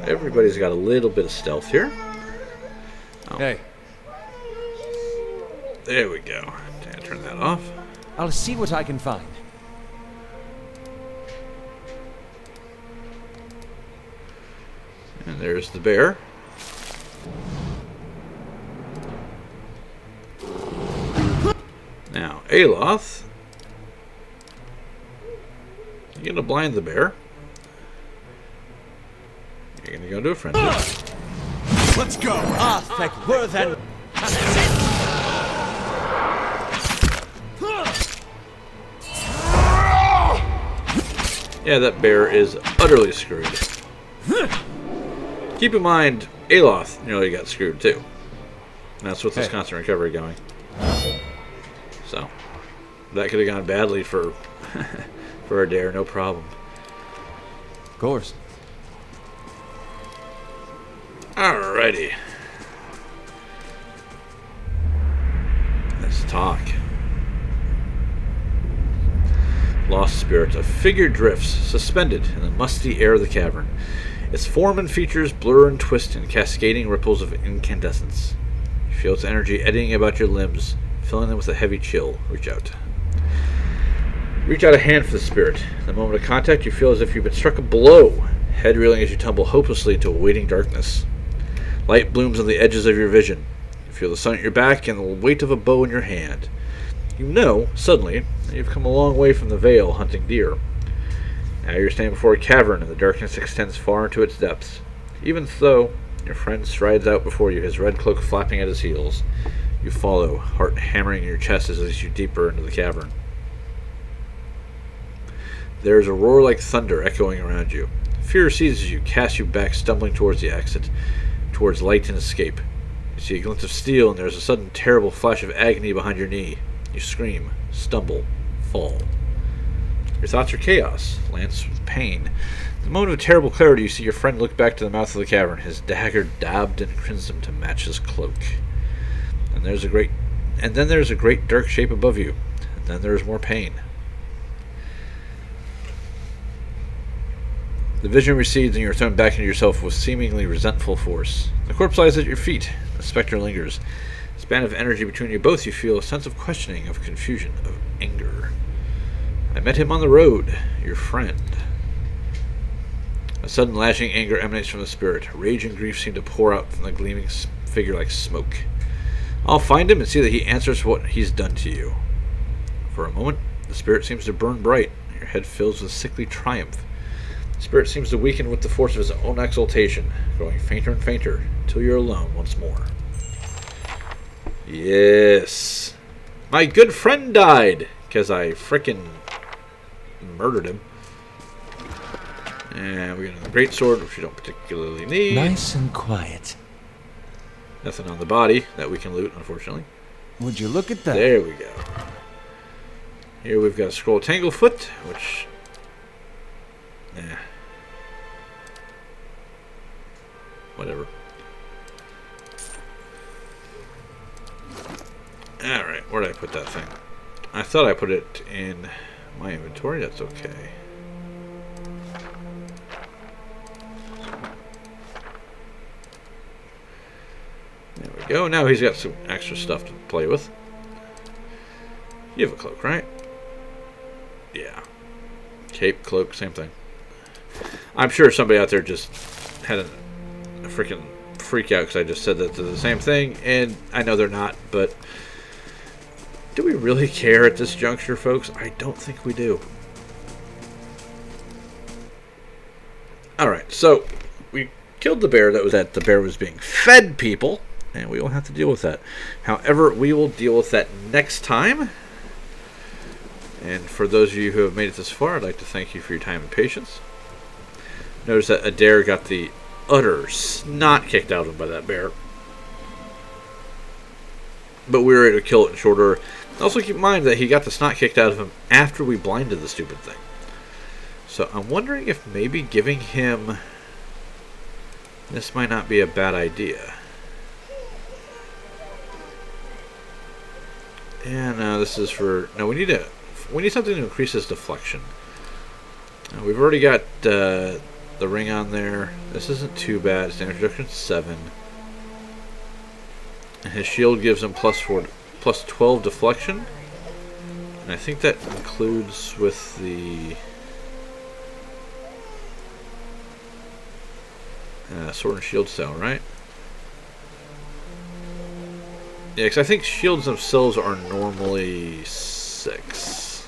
Everybody's got a little bit of stealth here. Oh.
Hey.
There we go. Turn that off.
I'll see what I can find.
And there's the bear. Now, Aloth. You're going to blind the bear. You're going to go do a friendship.
Let's go.
Arthek, we're then.
Yeah, that bear is utterly screwed. Keep in mind, Aloth nearly got screwed too. And that's with this constant recovery going. So, that could have gone badly for for Adair, no problem.
Of course.
Alrighty. Let's talk. Lost spirit. A figure drifts, suspended in the musty air of the cavern. Its form and features blur and twist in cascading ripples of incandescence. You feel its energy eddying about your limbs, filling them with a heavy chill. Reach out. Reach out a hand for the spirit. In the moment of contact, you feel as if you've been struck a blow, head reeling as you tumble hopelessly into a waiting darkness. Light blooms on the edges of your vision. You feel the sun at your back and the weight of a bow in your hand. You know, suddenly, that you've come a long way from the Vale hunting deer. Now you're standing before a cavern, and the darkness extends far into its depths. Even so, your friend strides out before you, his red cloak flapping at his heels. You follow, heart hammering in your chest as it leads you deeper into the cavern. There is a roar like thunder echoing around you. Fear seizes you, casts you back, stumbling towards the exit, towards light and escape. You see a glint of steel, and there is a sudden terrible flash of agony behind your knee. You scream, stumble, fall. Your thoughts are chaos, lanced with pain. In the moment of terrible clarity, you see your friend look back to the mouth of the cavern, his dagger dabbed in crimson to match his cloak. And there's a great and then there's a great dark shape above you, and then there's more pain. The vision recedes and you're thrown back into yourself with seemingly resentful force. The corpse lies at your feet. The specter lingers. A span of energy between you both, you feel a sense of questioning, of confusion, of anger. I met him on the road, your friend. A sudden lashing anger emanates from the spirit. Rage and grief seem to pour out from the gleaming figure like smoke. I'll find him and see that he answers what he's done to you. For a moment, the spirit seems to burn bright. Your head fills with sickly triumph. The spirit seems to weaken with the force of his own exaltation, growing fainter and fainter, until you're alone once more. Yes. My good friend died, because I frickin' murdered him. And we got a great sword, which we don't particularly need.
Nice and quiet.
Nothing on the body that we can loot, unfortunately.
Would you look at that?
There we go. Here we've got a scroll Tanglefoot, which... whatever. Alright, where did I put that thing? I thought I put it in my inventory. That's okay. There we go. Now he's got some extra stuff to play with. You have a cloak, right? Yeah. Cape, cloak, same thing. I'm sure somebody out there just had a freaking freak out because I just said that they're the same thing, and I know they're not, but do we really care at this juncture, folks? I don't think we do. Alright, so we killed the bear. That was that the bear was being fed people, and we will have to deal with that. However, we will deal with that next time. And for those of you who have made it this far, I'd like to thank you for your time and patience. Notice that Adair got the utter snot kicked out of him by that bear. But we were able to kill it in short order. Also keep in mind that he got the snot kicked out of him after we blinded the stupid thing. So I'm wondering if maybe giving him... this might not be a bad idea. Yeah, no, this is for... no, we need something to increase his deflection. We've already got the ring on there. This isn't too bad. It's damage reduction 7. And his shield gives him plus 12 deflection. And I think that includes with the sword and shield style, right? Yeah, because I think shields themselves are normally 6.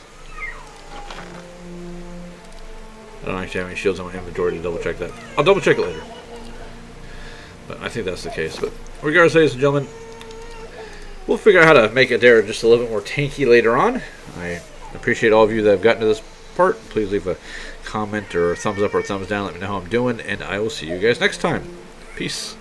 I don't actually have any shields on my inventory to double check that. I'll double check it later. But I think that's the case. But regardless, ladies and gentlemen, we'll figure out how to make Adair just a little bit more tanky later on. I appreciate all of you that have gotten to this part. Please leave a comment or a thumbs up or a thumbs down. Let me know how I'm doing. And I will see you guys next time. Peace.